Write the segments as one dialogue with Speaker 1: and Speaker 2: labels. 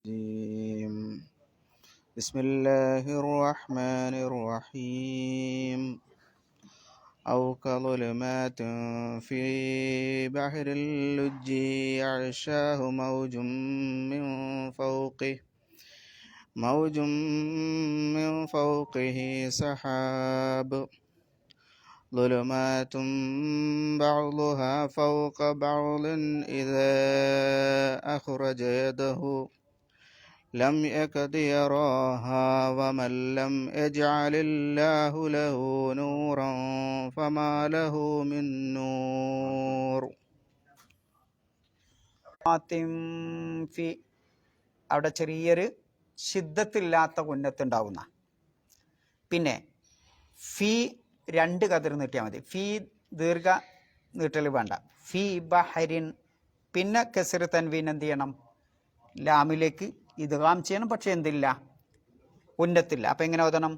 Speaker 1: الرجيم. بسم الله الرحمن الرحيم. أو كظلمات في بحر اللج يغشاه موج من فوقه سحاب ظلمات بعضها فوق بعض إذا أخرج يده لم يكد يراها ومن لم يجعل الله له نورا فما له من نور.
Speaker 2: അവിടെ ചെറിയൊരു ശിദ്ധത്തില്ലാത്ത ഉന്നത്തുണ്ടാവുന്ന. പിന്നെ ഫീ രണ്ട് കതിർ നീട്ടിയാൽ മതി. ഫീ ദീർഘ നീട്ടൽ വേണ്ട. ഫീ ബഹരിൻ. പിന്നെ കെസർ തൻവീൻ എന്ത് ചെയ്യണം? ലാമിലേക്ക് ഇദ്ഗാം ചെയ്യണം. പക്ഷെ എന്തില്ല? ഉന്നത്തില്ല. അപ്പം എങ്ങനെ ഓതണം?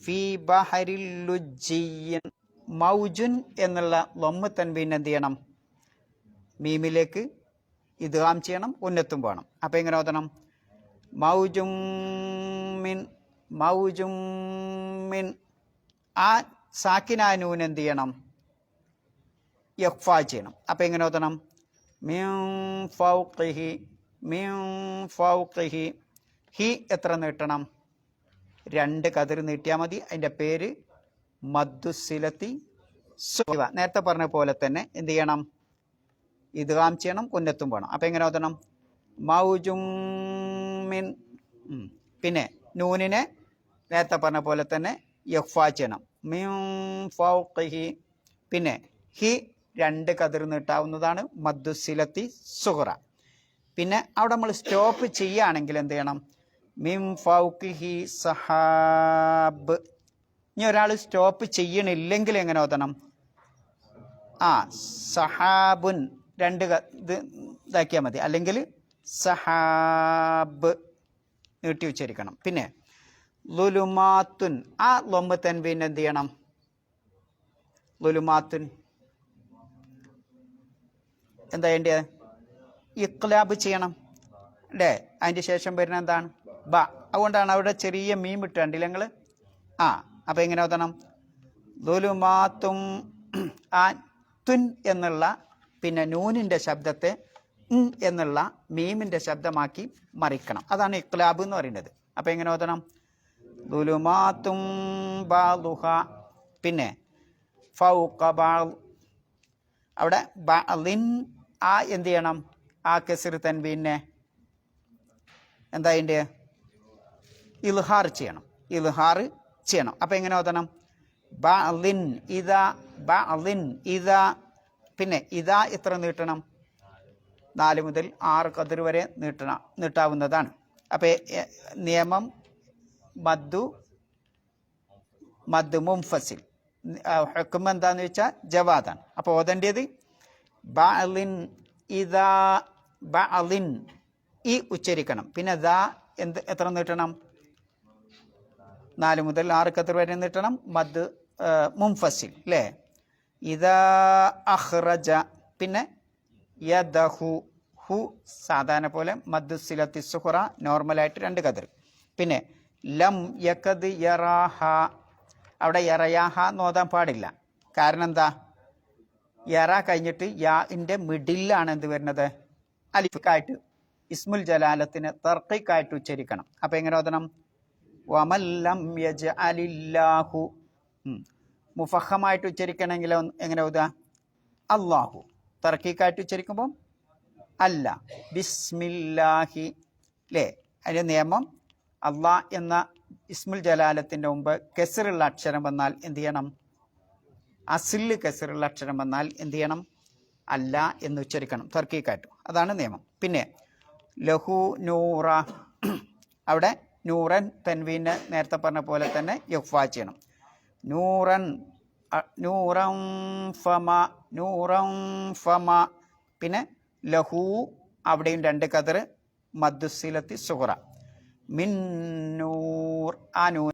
Speaker 2: ഫീ ബഹരിൽ ലുജ്ജിയൻ. മൗജുൻ എന്നുള്ള ലൊമ്മ് തൻവീൻ എന്ത് ചെയ്യണം? മീമിലേക്ക് ഇദ്ഗാം ചെയ്യണം. ഉന്നത്തും വേണം. അപ്പം എങ്ങനെ ഓതണം? മൗജുമിൻ. ആ സാക്കിനാനൂൻ എന്ത് ചെയ്യണം? യഖ്ഫ ചെയ്യണം. അപ്പം എങ്ങനെ ഓതണം? മിൻ ഫൗഖിഹി. ഹി എത്ര നീട്ടണം? രണ്ട് കതിർ നീട്ടിയാൽ മതി. അതിൻ്റെ പേര് മദ്ദുസിലത്തി സുവ. നേരത്തെ പറഞ്ഞ പോലെ തന്നെ എന്ത് ചെയ്യണം? ഇദ്ഗാം ചെയ്യണം. ഉന്നത്തും വേണം. അപ്പം എങ്ങനെ ഓതണം? മൗജുമിൻ. പിന്നെ നൂനിനെ നേരത്തെ പറഞ്ഞ പോലെ തന്നെ യഖ്ഫ ചെയ്യണം. മിൻ ഫൗഖിഹി. പിന്നെ ഹി രണ്ട് കതിർ നീട്ടാവുന്നതാണ്. മദ്ദുസിലത്തി സുഹറ. പിന്നെ അവിടെ നമ്മൾ സ്റ്റോപ്പ് ചെയ്യുകയാണെങ്കിൽ എന്ത് ചെയ്യണം? മിൻ ഫൗഖിഹി സഹാബ്. ഇനി ഒരാൾ സ്റ്റോപ്പ് ചെയ്യണില്ലെങ്കിൽ എങ്ങനെ ഓതണം? സഹാബുൻ രണ്ട് ഇതാക്കിയാൽ മതി. അല്ലെങ്കിൽ സഹാബ് നീട്ടി ഉച്ചരിക്കണം. പിന്നെ ലുലുമാത്തുൻ. ആ ലൊമ്പ് തൻവീൻ എന്ത് ചെയ്യണം? ലുലുമാത്തുൻ എന്താ വേണ്ടിയത്? ഇഖ്ലാബ് ചെയ്യണം അല്ലേ? അതിൻ്റെ ശേഷം വരുന്ന എന്താണ്? ബ. അതുകൊണ്ടാണ് അവിടെ ചെറിയ മീൻ ഇട്ട് കണ്ടില്ല നിങ്ങൾ? അപ്പം എങ്ങനെ ഓതണം? ലുലുമാത്തും. ആ തുൻ എന്നുള്ള പിന്നെ നൂനിൻ്റെ ശബ്ദത്തെ എന്നുള്ള മീമിൻ്റെ ശബ്ദമാക്കി മറിക്കണം. അതാണ് ഇഖ്ലാബ് എന്ന് പറയുന്നത്. അപ്പം എങ്ങനെ ഓതണം? ലുലുമാത്തും ബാലുഹ. പിന്നെ ഫൗഖ ബാൽ. അവിടെ ബഅലിൻ. എന്ത് ചെയ്യണം? ആ കെസ്ർ തൻവീനെ എന്താ അതിൻ്റെ? ഇൽഹാർ ചെയ്യണം. അപ്പം എങ്ങനെ ഓതണം? ബഅലിൻ ഇദാ. പിന്നെ ഇദാ എത്ര നീട്ടണം? 4 മുതൽ 6 കതിർ വരെ നീട്ടാവുന്നതാണ്. അപ്പം നിയമം മദ്ദു മുൻഫസിൽ. ഹുക്മ എന്താന്ന് വെച്ചാൽ ജവാദാണ്. അപ്പോൾ ഓതേണ്ടത് ബഅലിൻ ഇദാ. ബഅലിൻ ഈ ഉച്ചരിക്കണം. പിന്നെ ദാ എത്ര നീട്ടണം? 4 മുതൽ 6 കതിർ വരെ നീട്ടണം. മദ് മുൻഫസിൽ അല്ലേ? ഇദാ അഖ്റജ. പിന്നെ യദഹു. ഹു സാധാരണ പോലെ മദ്ദുസിലത്തി സുഹറ നോർമലായിട്ട് 2 കതിർ. പിന്നെ ലം യകദ് യറാഹ. അവിടെ യറയാഹ നോതാൻ പാടില്ല. കാരണം എന്താ? യറ കഴിഞ്ഞിട്ട് യാഇൻ്റെ മിഡിലാണ് എന്ത് വരുന്നത്? അലിഫായിട്ട് ഇസ്മുൽ ജലാലത്തിന് തർക്കീക്കായിട്ട് ഉച്ചരിക്കണം. അപ്പം എങ്ങനെ ഓതണം? വമല്ലം യജ്അലില്ലാഹു. മുഫഹമായിട്ട് ഉച്ചരിക്കണമെങ്കിൽ എങ്ങനെ ഓതുക? അല്ലാഹു. തർക്കീക്കായിട്ട് ഉച്ചരിക്കുമ്പം അല്ല. ബിസ്മില്ലാഹി അല്ലേ? അതിൻ്റെ നിയമം അള്ളാഹ് എന്ന ഇസ്മുൽ ജലാലത്തിൻ്റെ മുമ്പ് കെസറുള്ള അക്ഷരം വന്നാൽ എന്ത് ചെയ്യണം? അസില് കെസറുള്ള അക്ഷരം വന്നാൽ എന്ത് ചെയ്യണം? അല്ല എന്ന് ഉച്ചരിക്കണം തർക്കീക്കായിട്ട്. അതാണ് നിയമം. പിന്നെ ലഹു നൂറ. അവിടെ നൂറൻ തൻവീനെ നേരത്തെ പറഞ്ഞ പോലെ തന്നെ യഖ്ഫ ചെയ്യണം. നൂറൻ ഫമ. പിന്നെ ലഹു അവിടെയും 2 കതിർ. മദ്ദുസിലത്തി സുഹറ. മിൻ നൂർ. ആ നൂർ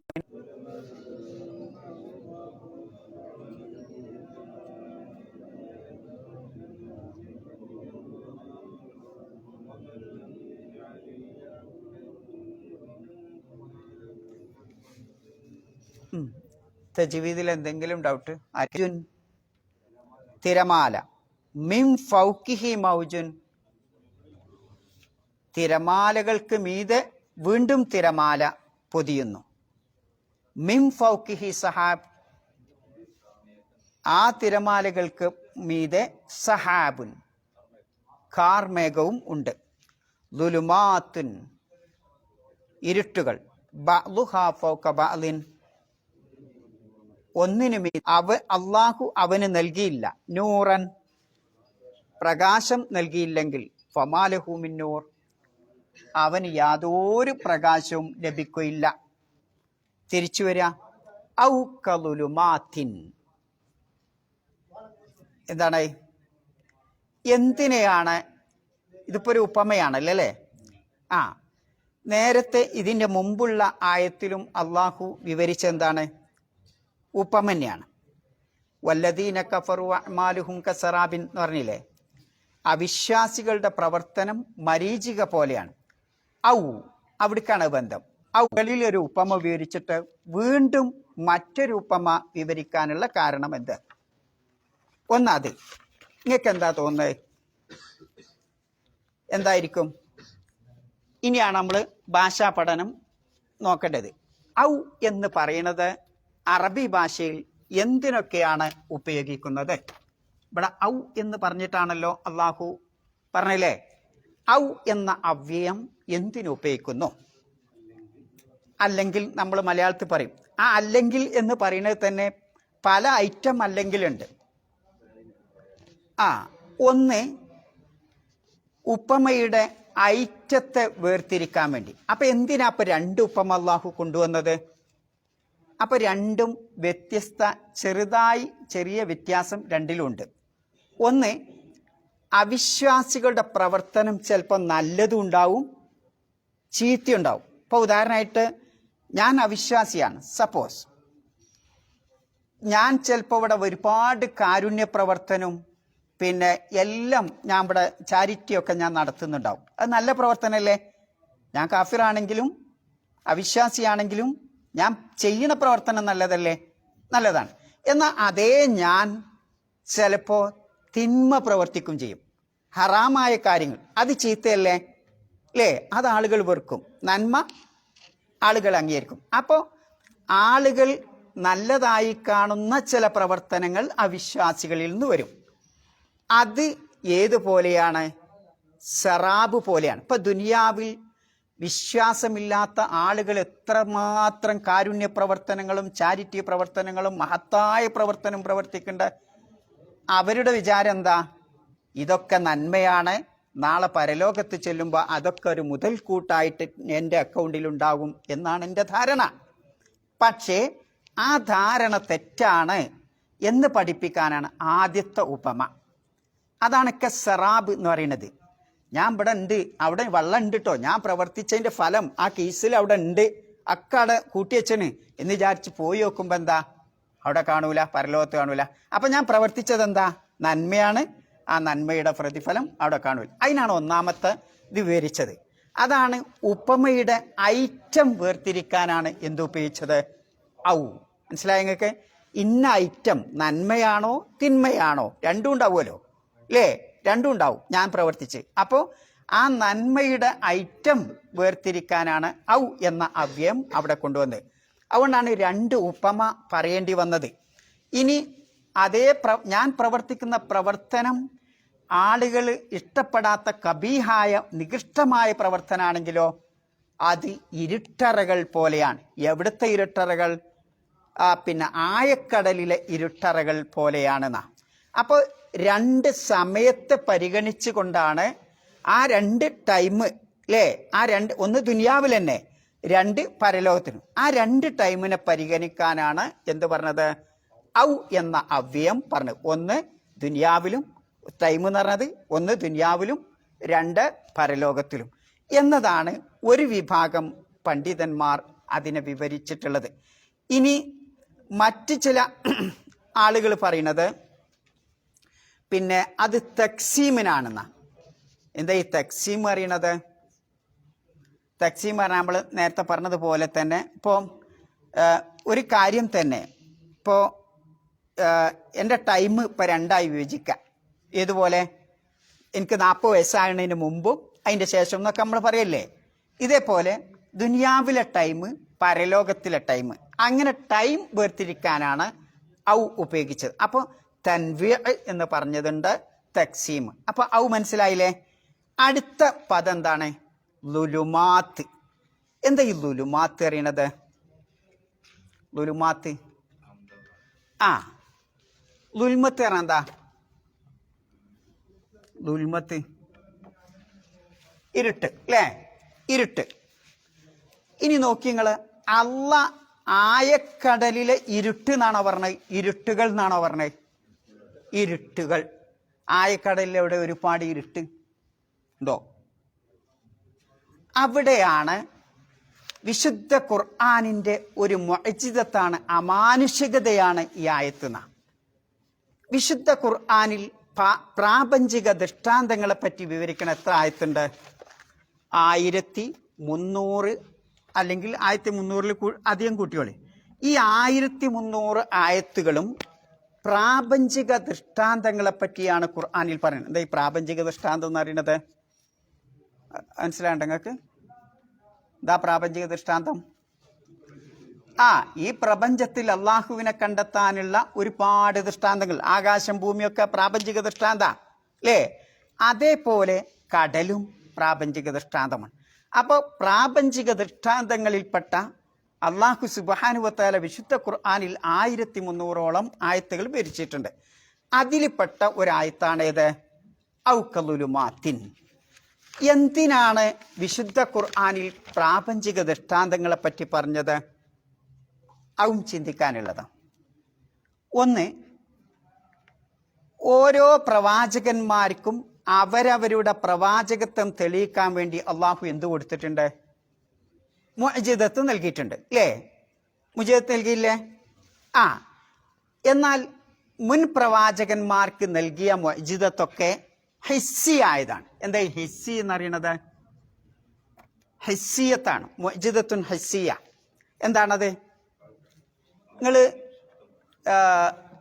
Speaker 2: തജ്വീദിൽ എന്തെങ്കിലും ഡൗട്ട്? അർജുൻ തിരമാല, മിൻ ഫൗക്കിഹി മൗജുൻ, തിരമാലകൾക്ക് മീതെ വീണ്ടും തിരമാല പൊതിയുന്നു. മിൻ ഫൗക്കിഹി സഹാബ്, ആ തിരമാലകൾക്ക് മീതെ സഹാബുൻ, കാർമേഘവും ഉണ്ട്. ദുലുമാത്തുൻ, ഇരുട്ടുകൾ. ബഅ്ളുഹാ ഫൗക ബഅ്ളിൻ, ഒന്നിനു മീതെ അള്ളാഹു അവന് നൽകിയില്ല. നൂറൻ, പ്രകാശം നൽകിയില്ലെങ്കിൽ ഫമാലഹു മിൻ നൂർ, അവന് യാതൊരു പ്രകാശവും ലഭിക്കുകയില്ല. തിരിച്ചു വരിക. ഔ കളുലുമാത്തിൻ, എന്താണ്, എന്തിനെയാണ്? ഇതിപ്പോ ഒരു ഉപമയാണല്ലോ അല്ലേ? നേരത്തെ ഇതിന്റെ മുമ്പുള്ള ആയത്തിലും അള്ളാഹു വിവരിച്ചെന്താണ്? ഉപമന്നെയാണ്. വല്ലദീന കഫറു അഅ്മാലുഹും കസറാബിൻ എന്ന് പറഞ്ഞില്ലേ? അവിശ്വാസികളുടെ പ്രവർത്തനം മരീചിക പോലെയാണ്. ഔ, അവിടേക്കാണ് ബന്ധം. ഔകളിൽ ഒരു ഉപമ വിവരിച്ചിട്ട് വീണ്ടും മറ്റൊരു ഉപമ വിവരിക്കാനുള്ള കാരണം എന്ത്? ഒന്നത് നിങ്ങൾക്ക് എന്താ തോന്നുന്നത്? എന്തായിരിക്കും? ഇനിയാണ് നമ്മൾ ഭാഷാ പഠനം നോക്കേണ്ടത്. ഔ എന്ന് പറയുന്നത് അറബി ഭാഷയിൽ എന്തിനൊക്കെയാണ് ഉപയോഗിക്കുന്നത്? ഇവിടെ ഔ എന്ന് പറഞ്ഞിട്ടാണല്ലോ അള്ളാഹു പറഞ്ഞില്ലേ? ഔ എന്ന അവ്യയം എന്തിനുപയോഗിക്കുന്നു? അല്ലെങ്കിൽ നമ്മൾ മലയാളത്തിൽ പറയും. ആ അല്ലെങ്കിൽ എന്ന് പറയുന്നത് തന്നെ പല ഐറ്റം അല്ലെങ്കിലുണ്ട്. ഒന്ന് ഉപമയുടെ ഐറ്റത്തെ വേർതിരിക്കാൻ വേണ്ടി. അപ്പൊ എന്തിനാ അപ്പൊ രണ്ട് ഉപമ അള്ളാഹു കൊണ്ടുവന്നത്? അപ്പൊ രണ്ടും വ്യത്യസ്ത, ചെറിയ വ്യത്യാസം രണ്ടിലുണ്ട്. ഒന്ന്, അവിശ്വാസികളുടെ പ്രവർത്തനം ചിലപ്പോൾ നല്ലതും ഉണ്ടാവും, ചീത്തയുണ്ടാവും. ഇപ്പൊ ഉദാഹരണമായിട്ട് ഞാൻ അവിശ്വാസിയാണ്. സപ്പോസ് ഞാൻ ചിലപ്പോൾ ഇവിടെ ഒരുപാട് കാരുണ്യ പ്രവർത്തനവും പിന്നെ എല്ലാം ഞാൻ ഇവിടെ ചാരിറ്റിയൊക്കെ ഞാൻ നടത്തുന്നുണ്ടാവും. അത് നല്ല പ്രവർത്തനമല്ലേ? ഞാൻ കാഫിറാണെങ്കിലും അവിശ്വാസിയാണെങ്കിലും ഞാൻ ചെയ്യുന്ന പ്രവർത്തനം നല്ലതല്ലേ? നല്ലതാണ്. എന്നാൽ അതേ ഞാൻ ചിലപ്പോൾ തിന്മ പ്രവർത്തിക്കും ചെയ്യും, ഹറാമായ കാര്യങ്ങൾ. അത് ചീത്തയല്ലേ? അല്ലേ? അത് ആളുകൾ വെറുക്കും, നന്മ ആളുകൾ അംഗീകരിക്കും. അപ്പോൾ ആളുകൾ നല്ലതായി കാണുന്ന ചില പ്രവർത്തനങ്ങൾ അവിശ്വാസികളിൽ നിന്ന് വരും. അത് ഏതുപോലെയാണ്? സറാബ് പോലെയാണ്. ഇപ്പൊ ദുനിയാവിൽ വിശ്വാസമില്ലാത്ത ആളുകൾ എത്രമാത്രം കാരുണ്യ പ്രവർത്തനങ്ങളും ചാരിറ്റി പ്രവർത്തനങ്ങളും മഹത്തായ പ്രവർത്തനം പ്രവർത്തിക്കേണ്ട, അവരുടെ വിചാരം എന്താ? ഇതൊക്കെ നന്മയാണ്, നാളെ പരലോകത്ത് ചെല്ലുമ്പോൾ അതൊക്കെ ഒരു മുതൽക്കൂട്ടായിട്ട് എൻ്റെ അക്കൗണ്ടിൽ ഉണ്ടാകും എന്നാണ് എൻ്റെ ധാരണ. പക്ഷേ ആ ധാരണ തെറ്റാണ് എന്ന് പഠിപ്പിക്കാനാണ് ആദ്യത്തെ ഉപമ. അതാണ് സറാബ് എന്ന് പറയുന്നത്. ഞാൻ ഇവിടെ ഉണ്ട്, അവിടെ വെള്ളം ഉണ്ട് കേട്ടോ, ഞാൻ പ്രവർത്തിച്ചതിന്റെ ഫലം ആ കേസിൽ അവിടെ ഉണ്ട്, അക്കടെ കൂട്ടിവെച്ചന് എന്ന് വിചാരിച്ച് പോയി നോക്കുമ്പോ എന്താ? അവിടെ കാണൂല, പരലോകത്ത് കാണൂല. അപ്പൊ ഞാൻ പ്രവർത്തിച്ചത് എന്താ? നന്മയാണ്, ആ നന്മയുടെ പ്രതിഫലം അവിടെ കാണൂല. അതിനാണ് ഒന്നാമത്തെ ഇത് വിവരിച്ചത്. അതാണ് ഉപമയുടെ ഐറ്റം വേർതിരിക്കാനാണ് എന്തുപയോഗിച്ചത്? ഔ. മനസ്സിലായ നിങ്ങൾക്ക്? ഇന്ന ഐറ്റം നന്മയാണോ തിന്മയാണോ രണ്ടും ഉണ്ടാവുമല്ലോ അല്ലേ? രണ്ടും ഉണ്ടാവും ഞാൻ പ്രവർത്തിച്ച്. അപ്പോൾ ആ നന്മയുടെ ഐറ്റം വേർതിരിക്കാനാണ് ഔ എന്ന അവ്യയം അവിടെ കൊണ്ടുവന്നത്. അതുകൊണ്ടാണ് രണ്ട് ഉപമ പറയേണ്ടി വന്നത്. ഇനി അതേ ഞാൻ പ്രവർത്തിക്കുന്ന പ്രവർത്തനം ആളുകൾ ഇഷ്ടപ്പെടാത്ത കബീഹായ നികൃഷ്ടമായ പ്രവർത്തനമാണെങ്കിലോ അത് ഇരുട്ടറകൾ പോലെയാണ്. എവിടുത്തെ ഇരുട്ടറകൾ? പിന്നെ ആയക്കടലിലെ ഇരുട്ടറകൾ പോലെയാണെന്നാ. അപ്പോൾ രണ്ട് സമയത്തെ പരിഗണിച്ചു കൊണ്ടാണ് ആ രണ്ട് ടൈം അല്ലേ? ആ രണ്ട്, ഒന്ന് ദുനിയാവിൽ തന്നെ, രണ്ട് പരലോകത്തിനും. ആ രണ്ട് ടൈമിനെ പരിഗണിക്കാനാണ് എന്ത് പറഞ്ഞത്? ഔ എന്ന അവ്യയം പറഞ്ഞത്. ഒന്ന് ദുനിയാവിലും ടൈം എന്ന് പറഞ്ഞത്, ഒന്ന് ദുനിയാവിലും രണ്ട് പരലോകത്തിലും എന്നതാണ് ഒരു വിഭാഗം പണ്ഡിതന്മാർ അതിനെ വിവരിച്ചിട്ടുള്ളത്. ഇനി മറ്റ് ചില ആളുകൾ പറയുന്നത് പിന്നെ അത് തക്സീമിനാണെന്നാ. എന്താ ഈ തക്സീം അറിയണത്? തക്സീം പറഞ്ഞാൽ നമ്മൾ നേരത്തെ പറഞ്ഞതുപോലെ തന്നെ ഇപ്പോൾ ഒരു കാര്യം തന്നെ ഇപ്പോൾ എൻ്റെ ടൈം ഇപ്പോൾ രണ്ടായി വിഭജിക്കാം. ഏതുപോലെ എനിക്ക് 40 വയസ്സാകുന്നതിന് മുമ്പും അതിൻ്റെ ശേഷം എന്നൊക്കെ നമ്മൾ പറയല്ലേ. ഇതേപോലെ ദുനിയാവിലെ ടൈം, പരലോകത്തിലെ ടൈം, അങ്ങനെ ടൈം വേർതിരിക്കാനാണ് ഔ ഉപയോഗിച്ചത്. അപ്പോൾ തൻവീ എന്ന് പറഞ്ഞതുണ്ട്, തക്സീം. അപ്പോൾ ഔ മനസ്സിലായില്ലേ? അടുത്ത പദം എന്താണ്? ലുലുമാത്ത്. എന്താ ഈ ലുലുമാത്ത് അറിയണത്? ലുലുമാത്ത് ലുൽമത്ത് പറഞ്ഞാൽ എന്താ? ലുൽമത്ത് ഇരുട്ട് അല്ലേ? ഇരുട്ട്. ഇനി നോക്കി നിങ്ങള്, അള്ള ആയക്കടലിലെ ഇരുട്ട് എന്നാണോ പറഞ്ഞത്? ഇരുട്ടുകൾ എന്നാണോ പറഞ്ഞത്? ഇരുട്ടുകൾ. ആയക്കടലിൽ എവിടെ ഒരുപാട് ഇരുട്ട് ഉണ്ടോ? അവിടെയാണ് വിശുദ്ധ ഖുർആനിന്റെ ഒരു മുഅ്ജിസത്താണ്, അമാനുഷികതയാണ് ഈ ആയത്തുന്ന. വിശുദ്ധ ഖുർആനിൽ പ്രാപഞ്ചിക ദൃഷ്ടാന്തങ്ങളെ പറ്റി വിവരിക്കണ എത്ര ആയത്തുണ്ട്? 1300 അല്ലെങ്കിൽ 1300 അധികം കൂട്ടിയോളി. ഈ 1300 ആയത്തുകളും പ്രാപഞ്ചിക ദൃഷ്ടാന്തങ്ങളെ പറ്റിയാണ് ഖുർആനിൽ പറയുന്നത്. എന്താ ഈ പ്രാപഞ്ചിക ദൃഷ്ടാന്തം എന്ന് പറയുന്നത്? മനസ്സിലാകണ്ട നിങ്ങൾക്ക്? എന്താ പ്രാപഞ്ചിക ദൃഷ്ടാന്തം? ഈ പ്രപഞ്ചത്തിൽ അള്ളാഹുവിനെ കണ്ടെത്താനുള്ള ഒരുപാട് ദൃഷ്ടാന്തങ്ങൾ, ആകാശം ഭൂമിയൊക്കെ പ്രാപഞ്ചിക ദൃഷ്ടാന്ത അല്ലേ? അതേപോലെ കടലും പ്രാപഞ്ചിക ദൃഷ്ടാന്തമാണ്. അപ്പോൾ പ്രാപഞ്ചിക ദൃഷ്ടാന്തങ്ങളിൽപ്പെട്ട അള്ളാഹു സുബ്ഹാനഹു വ തആല വിശുദ്ധ ഖുർആനിൽ 1300ഓളം ആയത്തുകൾ വിവരിച്ചിട്ടുണ്ട്. അതിൽപ്പെട്ട ഒരായത്താണ് ഏത്? ഔകലുലുമാത്തിൻ. എന്തിനാണ് വിശുദ്ധ ഖുർആനിൽ പ്രാപഞ്ചിക ദൃഷ്ടാന്തങ്ങളെ പറ്റി പറഞ്ഞത്? അതും ചിന്തിക്കാനുള്ളത്. ഒന്ന്, ഓരോ പ്രവാചകന്മാർക്കും അവരവരുടെ പ്രവാചകത്വം തെളിയിക്കാൻ വേണ്ടി അള്ളാഹു എന്ത് കൊടുത്തിട്ടുണ്ട്? മുഅ്ജിസത്ത് നൽകിയിട്ടുണ്ട് അല്ലേ? മുഅ്ജിസത്ത് നൽകിയില്ലേ? എന്നാൽ മുൻ പ്രവാചകന്മാർക്ക് നൽകിയ മുഅ്ജിസത്തൊക്കെ ഹിസ്സിയായതാണ്. എന്താ ഈ ഹിസ്സി എന്നറിയണത്? ഹിസ്സിയത്താണ്, മുഅ്ജിസത്തുൻ ഹിസ്സിയ. എന്താണത്? നിങ്ങൾ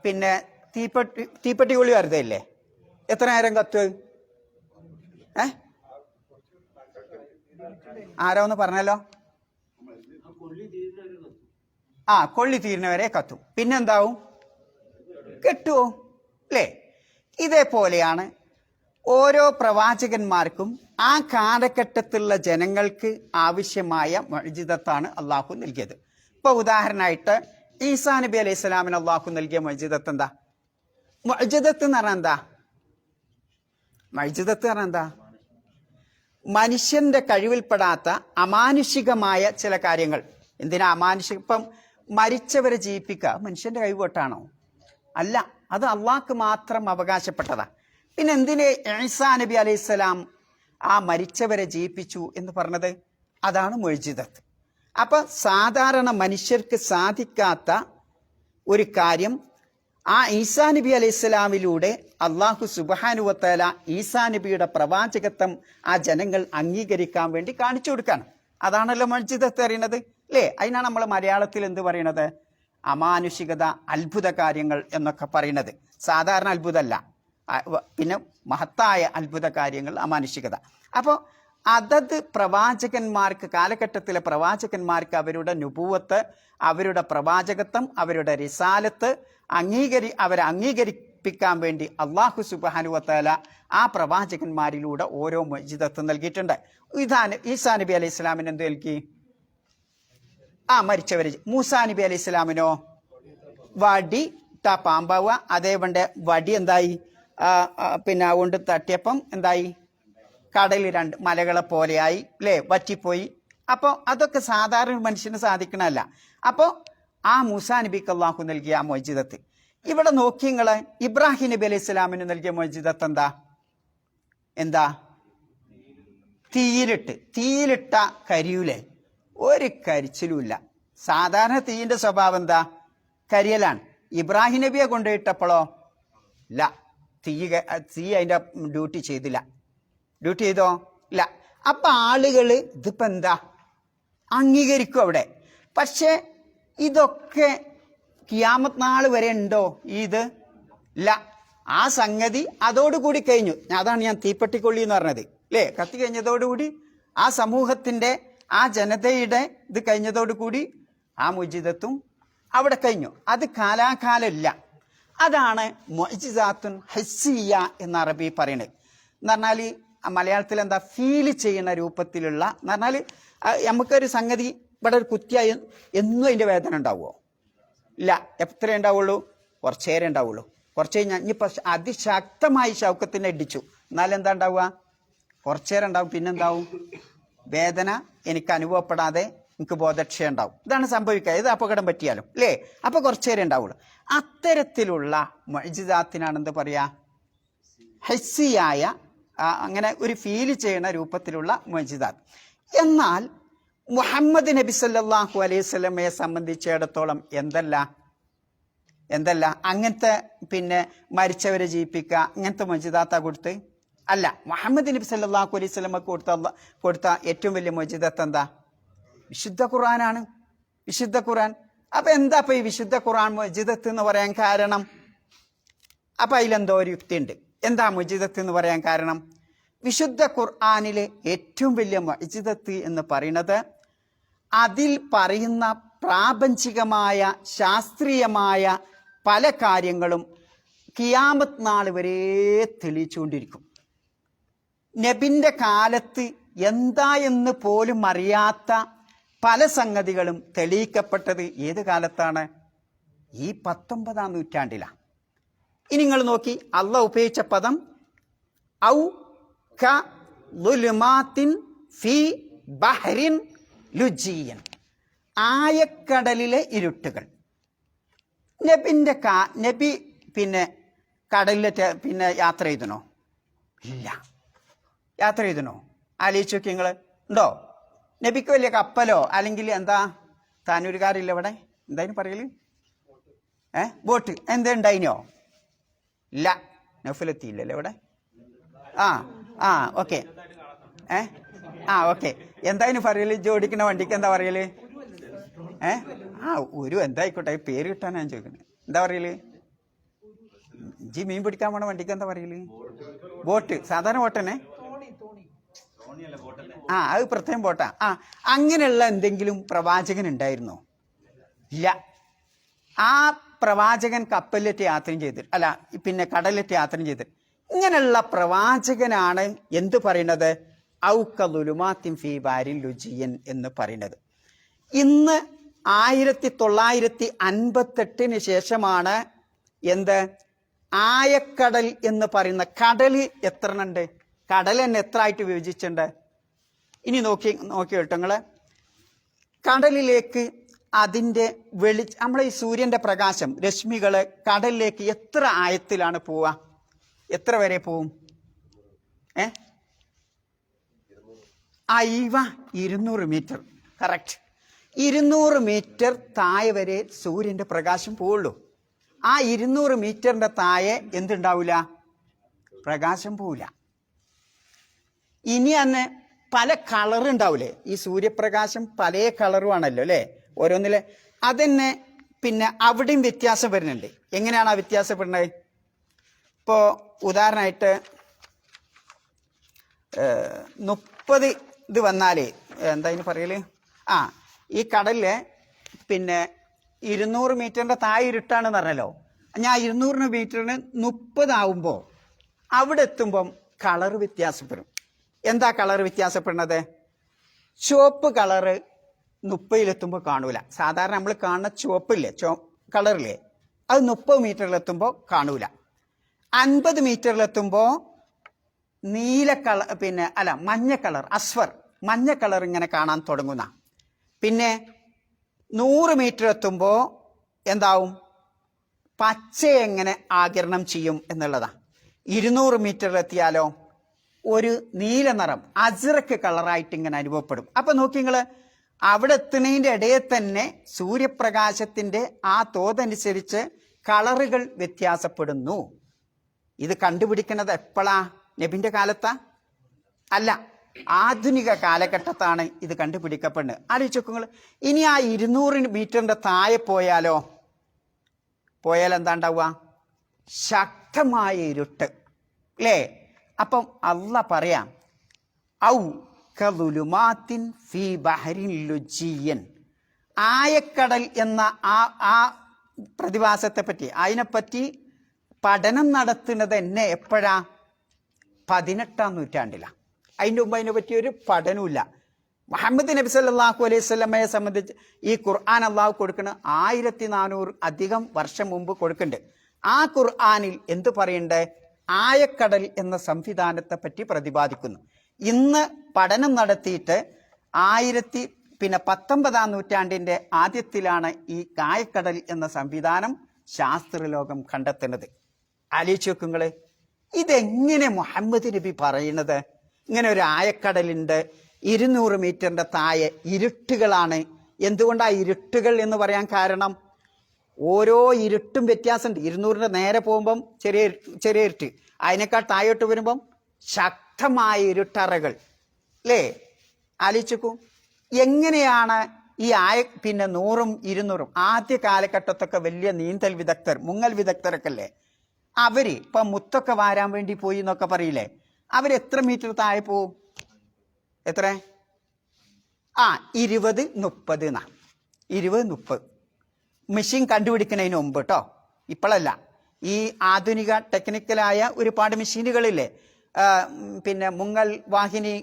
Speaker 2: പിന്നെ തീപ്പെട്ടി കൊള്ളി വരുതയില്ലേ? എത്ര നേരം കത്ത്? ആരോന്ന് പറഞ്ഞല്ലോ? കൊള്ളി തീരുന്നവരെ കത്തും. പിന്നെന്താവും? കെട്ടുവോ അല്ലേ? ഇതേപോലെയാണ് ഓരോ പ്രവാചകന്മാർക്കും ആ കാലഘട്ടത്തിലുള്ള ജനങ്ങൾക്ക് ആവശ്യമായ മുഅ്ജിസത്താണ് അള്ളാഹു നൽകിയത്. ഇപ്പൊ ഉദാഹരണമായിട്ട് ഈസാ നബി അലൈഹി സ്വലാമിന് അള്ളാഹു നൽകിയ മുഅ്ജിസത്ത് എന്താ? മുഅ്ജിസത്ത് എന്ന് പറഞ്ഞാൽ എന്താ? മുഅ്ജിസത്ത് പറഞ്ഞാൽ എന്താ? മനുഷ്യന്റെ കഴിവിൽപ്പെടാത്ത അമാനുഷികമായ ചില കാര്യങ്ങൾ. എന്തിനാ അമാനുഷിക? ഇപ്പം മരിച്ചവരെ ജീവിപ്പിക്കുക മനുഷ്യന്റെ കഴിവോട്ടാണോ? അല്ല, അത് അള്ളാഹ്ക്ക് മാത്രം അവകാശപ്പെട്ടതാ. പിന്നെ എന്തിനെ ഈസാ നബി അലൈഹിസ്സലാം ആ മരിച്ചവരെ ജീവിപ്പിച്ചു എന്ന് പറഞ്ഞത്? അതാണ് മുഅ്ജിസത്ത്. അപ്പൊ സാധാരണ മനുഷ്യർക്ക് സാധിക്കാത്ത ഒരു കാര്യം ആ ഈസാ നബി അലൈഹിസ്സലാമിലൂടെ അള്ളാഹു സുബ്ഹാനഹു വ തആല ഈസാ നബിയുടെ പ്രവാചകത്വം ആ ജനങ്ങൾ അംഗീകരിക്കാൻ വേണ്ടി കാണിച്ചു കൊടുക്കാണ്. അതാണല്ലോ മുഅ്ജിസത്ത് അറിയുന്നത് അല്ലേ? അതിനാണ് നമ്മൾ മലയാളത്തിൽ എന്ത് പറയണത്? അമാനുഷികത, അത്ഭുത കാര്യങ്ങൾ എന്നൊക്കെ പറയുന്നത്. സാധാരണ അത്ഭുതമല്ല, പിന്നെ മഹത്തായ അത്ഭുത കാര്യങ്ങൾ, അമാനുഷികത. അപ്പോൾ അതത് പ്രവാചകന്മാർക്ക്, കാലഘട്ടത്തിലെ പ്രവാചകന്മാർക്ക് അവരുടെ നുബുവത്ത്, അവരുടെ പ്രവാചകത്വം, അവരുടെ റിസാലത്ത് അവരെ അംഗീകരിപ്പിക്കാൻ വേണ്ടി അള്ളാഹു സുബ്ഹാനഹു വ തആല ആ പ്രവാചകന്മാരിലൂടെ ഓരോ മുഅ്ജിസത്ത് നൽകിയിട്ടുണ്ട്. ഈസാ നബി അലൈഹി സ്വലാമിന് എന്ത് നൽകി? മരിച്ചവര്. മൂസാ നബി അലൈഹി സ്വലാമിനോ വടി പാമ്പാവുക, അതേപോലെ വടി എന്തായി? പിന്നെ കൊണ്ട് തട്ടിയപ്പം എന്തായി? കടൽ 2 മലകളെ പോലെയായി അല്ലേ? വറ്റിപ്പോയി. അപ്പോൾ അതൊക്കെ സാധാരണ മനുഷ്യന് സാധിക്കണമല്ല. അപ്പോൾ ആ മൂസാ നബിക്ക് അള്ളാഹു നൽകിയ ആ മുഅ്ജിസത്ത്. ഇവിടെ നോക്കി നിങ്ങള്, ഇബ്രാഹിം നബി അലൈഹി സ്വലാമിന് നൽകിയ മുഅ്ജിസത്ത് എന്താ? തീയിലിട്ട കരിയൂലേ? ഒരു കരിച്ചിലുമില്ല. സാധാരണ തീയിന്റെ സ്വഭാവം എന്താ? കരിയലാണ്. ഇബ്രാഹിം നബിയെ കൊണ്ടുപോയിട്ടപ്പോഴോ ഇല്ല, തീ അതിന്റെ ഡ്യൂട്ടി ചെയ്തില്ല. ഡ്യൂട്ടി ചെയ്തോ? ഇല്ല. അപ്പൊ ആളുകള് ഇതിപ്പോ എന്താ അംഗീകരിക്കും അവിടെ. പക്ഷെ ഇതൊക്കെ ഖിയാമത്ത് നാൾ വരെ ഉണ്ടോ ഇത്? ഇല്ല. ആ സംഗതി അതോടുകൂടി കഴിഞ്ഞു. അതാണ് ഞാൻ തീപ്പെട്ടിക്കൊള്ളി എന്ന് പറഞ്ഞത് അല്ലേ. കത്തി കഴിഞ്ഞതോടുകൂടി ആ സമൂഹത്തിന്റെ ആ ജനതയുടെ ഇത് കഴിഞ്ഞതോടുകൂടി ആ മുജിദത്തും അവിടെ കഴിഞ്ഞു. അത് കാലാകാലമില്ല. അതാണ് മുഅ്ജിസാത്തുൻ ഹിസ്സിയ എന്ന് അറബി പറയുന്നത്. എന്ന് പറഞ്ഞാൽ മലയാളത്തിൽ എന്താ, ഫീൽ ചെയ്യുന്ന രൂപത്തിലുള്ള, എന്ന് പറഞ്ഞാൽ നമുക്കൊരു സംഗതി ഇവിടെ ഒരു കുത്തിയായി എന്നും അതിൻ്റെ വേദന ഉണ്ടാവുമോ? ഇല്ല. എത്ര ഉണ്ടാവുള്ളൂ? കുറച്ചു നേരം ഉണ്ടാവുള്ളൂ. കുറച്ച് കഴിഞ്ഞാൽ ഇനിയിപ്പോൾ അതിശക്തമായി ശൗക്കത്തിനെ ഇടിച്ചു, എന്നാലും എന്താ ഉണ്ടാവുക? കുറച്ചു നേരം ഉണ്ടാവും. പിന്നെന്താവും? വേദന എനിക്ക് അനുഭവപ്പെടാതെ എനിക്ക് ബോധക്ഷയം ഉണ്ടാവും. ഇതാണ് സംഭവിക്കുക. ഇത് അപകടം പറ്റിയാലും അല്ലേ. അപ്പൊ കുറച്ചു നേരം ഉണ്ടാവുള്ളൂ. അത്തരത്തിലുള്ള മുഅ്ജിസാത്തിനാണ് എന്ത് പറയാ? ഹിസ്സിയായ, അങ്ങനെ ഒരു ഫീൽ ചെയ്യുന്ന രൂപത്തിലുള്ള മുഅ്ജിസാത്ത്. എന്നാൽ മുഹമ്മദ് നബി സല്ലല്ലാഹു അലൈഹി വസല്ലമയെ സംബന്ധിച്ചിടത്തോളം എന്തല്ല അങ്ങനത്തെ പിന്നെ മരിച്ചവരെ ജീവിപ്പിക്കുക അങ്ങനത്തെ മുഅ്ജിസാത്താ കൊടുത്ത് അല്ല. മുഹമ്മദ് നബി സല്ലല്ലാഹു അലൈഹി വസല്ലമക്ക് കൊടുത്ത ഏറ്റവും വലിയ മുഅ്ജിസാത്ത് എന്താ? വിശുദ്ധ ഖുർആനാണ്. വിശുദ്ധ ഖുർആൻ. അപ്പൊ എന്താ ഇപ്പൊ ഈ വിശുദ്ധ ഖുർആൻ മുഅ്ജിസത്ത് എന്ന് പറയാൻ കാരണം? അപ്പൊ അതിലെന്തോ ഒരു യുക്തിയുണ്ട്. എന്താ മുഅ്ജിസത്ത് എന്ന് പറയാൻ കാരണം? വിശുദ്ധ ഖുർആനിലെ ഏറ്റവും വലിയ മുഅ്ജിസത്ത് എന്ന് പറയുന്നത് അതിൽ പറയുന്ന പ്രാപഞ്ചികമായ ശാസ്ത്രീയമായ പല കാര്യങ്ങളും ഖിയാമത്ത് നാൾ വരെ തെളിയിച്ചുകൊണ്ടിരിക്കും. നബിന്റെ കാലത്ത് എന്താ എന്ന് പോലും അറിയാത്ത പല സംഗതികളും തെളിയിക്കപ്പെട്ടത് ഏത് കാലത്താണ്? ഈ 19-ാം നൂറ്റാണ്ടിലാണ്. ഇനി നിങ്ങൾ നോക്കി, അള്ളാഹ് ഉപയോഗിച്ച പദം ഔ ക ളുലുമാത്തിൻ ഫി ബഹ്റിൻ ലുജിയൻ, ആയക്കടലിലെ ഇരുട്ടുകൾ. നബി പിന്നെ കടലിലെ പിന്നെ യാത്ര ചെയ്തണോ? ഇല്ല. യാത്ര ചെയ്തണോ? ആലോചിച്ച് നോക്കി നിങ്ങൾ. ഉണ്ടോ? നബിക്ക് വലിയ കപ്പലോ അല്ലെങ്കിൽ എന്താ താനൂരുകാരില്ല ഇവിടെ, എന്തായാലും പറയല്, ബോട്ട് എന്താ ഉണ്ടായിനോ? ഇല്ല. നൗഫലെത്തിയില്ലല്ലോ ഇവിടെ. ഓക്കെ. ഓക്കെ. എന്തായാലും പറയല് ജോഡിക്കുന്ന വണ്ടിക്ക് എന്താ പറയല്? ഒരു എന്തായിക്കോട്ടെ, പേര് കിട്ടാൻ ഞാൻ ചോദിക്കുന്നത്. എന്താ പറയല്? മീൻ പിടിക്കാൻ പോണ വണ്ടിക്ക് എന്താ പറയല്? ബോട്ട്. സാധാരണ ബോട്ടന്നെ. അത് പ്രത്യേകം ബോട്ടാ. അങ്ങനെയുള്ള എന്തെങ്കിലും പ്രവാചകൻ ഉണ്ടായിരുന്നോ? ഇല്ല. ആ പ്രവാചകൻ കപ്പലിലേറ്റ് യാത്രയും ചെയ്തിട്ട്, അല്ല പിന്നെ കടലിലേറ്റ് യാത്രയും ചെയ്തിട്ട്, ഇങ്ങനെയുള്ള പ്രവാചകനാണ് എന്ത് പറയുന്നത്? ഔക്കലുലുമാത്തിൻ ഫീ ബാരിൻ ലുജിയൻ എന്ന് പറയുന്നത്. ഇന്ന് 1958 ശേഷമാണ് എന്ത് ആയക്കടൽ എന്ന് പറയുന്ന കടൽ എത്ര ഉണ്ട്? കടൽ തന്നെ എത്ര ആയിട്ട് വിഭജിച്ചിട്ടുണ്ട്? ഇനി നോക്കി കേട്ടങ്ങള്, കടലിലേക്ക് അതിൻ്റെ നമ്മളെ ഈ സൂര്യന്റെ പ്രകാശം രശ്മികള് കടലിലേക്ക് എത്ര ആയത്തിലാണ് പോവുക? എത്ര വരെ പോവും? 200 മീറ്റർ. കറക്റ്റ്. 200 മീറ്റർ താഴെ വരെ സൂര്യന്റെ പ്രകാശം പോവുള്ളൂ. ആ 200 മീറ്ററിന്റെ താഴെ എന്തുണ്ടാവില്ല? പ്രകാശം പോവില്ല. ഇനി തന്നെ പല കളർ ഉണ്ടാവില്ലേ? ഈ സൂര്യപ്രകാശം പല കളറുമാണല്ലോ അല്ലേ ഓരോന്നിലെ. അതന്നെ പിന്നെ അവിടെയും വ്യത്യാസം വരുന്നുണ്ട്. എങ്ങനെയാണ് ആ വ്യത്യാസപ്പെടുന്നത്? ഇപ്പോൾ ഉദാഹരണമായിട്ട് 30 ഇത് വന്നാലേ എന്താ ഇതിന് പറയല്? ഈ കടലിലെ പിന്നെ 200 മീറ്ററിന്റെ താഴെ ഇരുട്ടാണെന്ന് പറഞ്ഞല്ലോ. ഞാൻ 200 മീറ്ററിന് 30 ആവുമ്പോൾ അവിടെ എത്തുമ്പം കളർ വ്യത്യാസപ്പെടും. എന്താ കളർ വ്യത്യാസപ്പെടുന്നത്? ചുവപ്പ് കളറ് 30-ലെത്തുമ്പോൾ കാണൂല. സാധാരണ നമ്മൾ കാണുന്ന ചുവപ്പില്ലേ, കളറില്ലേ, അത് 30 മീറ്ററിലെത്തുമ്പോൾ കാണൂല. 50 മീറ്ററിലെത്തുമ്പോൾ നീല കളർ പിന്നെ മഞ്ഞ കളർ, അസ്വർ മഞ്ഞ കളർ ഇങ്ങനെ കാണാൻ തുടങ്ങുന്ന. പിന്നെ 100 മീറ്റർ എത്തുമ്പോൾ എന്താവും? പച്ച എങ്ങനെ ആഗിരണം ചെയ്യും എന്നുള്ളതാ. 200 മീറ്ററിലെത്തിയാലോ ഒരു നീല നിറം അസ്റക്ക് കളറായിട്ട് ഇങ്ങനെ അനുഭവപ്പെടും. അപ്പൊ നോക്കി നിങ്ങള്, അവിടെ എത്തുന്നതിന്റെ ഇടയിൽ തന്നെ സൂര്യപ്രകാശത്തിന്റെ ആ തോതനുസരിച്ച് കളറുകൾ വ്യത്യാസപ്പെടുന്നു. ഇത് കണ്ടുപിടിക്കുന്നത് എപ്പോഴാ? നബിന്റെ കാലത്താ? അല്ല, ആധുനിക കാലഘട്ടത്താണ് ഇത് കണ്ടുപിടിക്കപ്പെടുന്നത്. ആലോചിച്ച് നോക്കുങ്ങൾ. ഇനി ആ 200 മീറ്ററിന്റെ താഴെ പോയാൽ എന്താ ഉണ്ടാവുക? ശക്തമായ ഇരുട്ട് അല്ലേ? അപ്പം അള്ളാഹ് പറയാം, ഔ കദുലുമാത്തിൻ ഫീ ബഹരിൻ ലുജ്ജിയൻ. ആയക്കടൽ എന്ന ആ പ്രതിഭാസത്തെ പറ്റി, അതിനെപ്പറ്റി പഠനം നടത്തുന്നത് എന്നെ എപ്പോഴാ? 18ാം നൂറ്റാണ്ടിലാണ്. അതിൻ്റെ മുമ്പ് അതിനെ പറ്റി ഒരു പഠനമില്ല. മുഹമ്മദ് നബി സല്ലല്ലാഹു അലൈഹി വസല്ലമയെ സംബന്ധിച്ച് ഈ ഖുർആൻ അള്ളാഹു കൊടുക്കുന്ന 1400 അധികം വർഷം മുമ്പ് കൊടുക്കുന്നുണ്ട്. ആ ഖുർആനിൽ എന്ത് പറയണ്ടേ? ആയക്കടൽ എന്ന സംവിധാനത്തെ പറ്റി പ്രതിപാദിക്കുന്നു. ഇന്ന് പഠനം നടത്തിയിട്ട് 19ാം നൂറ്റാണ്ടിന്റെ ആദ്യത്തിലാണ് ഈ ആയക്കടൽ എന്ന സംവിധാനം ശാസ്ത്രലോകം കണ്ടെത്തുന്നത്. ആലോചിച്ച് നോക്കുങ്ങള്, ഇതെങ്ങനെ മുഹമ്മദ് നബി പറയുന്നത്? ഇങ്ങനെ ഒരു ആയക്കടലുണ്ട്, 200 മീറ്ററിന്റെ താഴെ ഇരുട്ടുകളാണ്. എന്തുകൊണ്ടാ ഇരുട്ടുകൾ എന്ന് പറയാൻ കാരണം? ഓരോ ഇരുട്ടും വ്യത്യാസമുണ്ട്. 200ന്റെ നേരെ പോകുമ്പം ചെറിയ ഇരുട്ട്, അതിനേക്കാൾ താഴോട്ട് വരുമ്പം ശക്തമായ ഇരുട്ടറകൾ അല്ലേ? ആലോചിക്കൂ, എങ്ങനെയാണ് ഈ 100ഉം 200ഉം? ആദ്യ കാലഘട്ടത്തൊക്കെ വലിയ നീന്തൽ വിദഗ്ധർ, മുങ്ങൽ വിദഗ്ധരൊക്കെ അല്ലേ, അവര് ഇപ്പൊ മുത്തൊക്കെ വാരാൻ വേണ്ടി പോയി എന്നൊക്കെ പറയില്ലേ, അവരെത്ര മീറ്റർ താഴെ പോവും? എത്ര? 20-30 20-30 മെഷീൻ കണ്ടുപിടിക്കുന്നതിന് മുമ്പ് കേട്ടോ, ഇപ്പോഴല്ല. ഈ ആധുനിക ടെക്നിക്കലായ ഒരുപാട് മെഷീനുകളില്ലേ, പിന്നെ മുങ്ങൽ വാഹിനി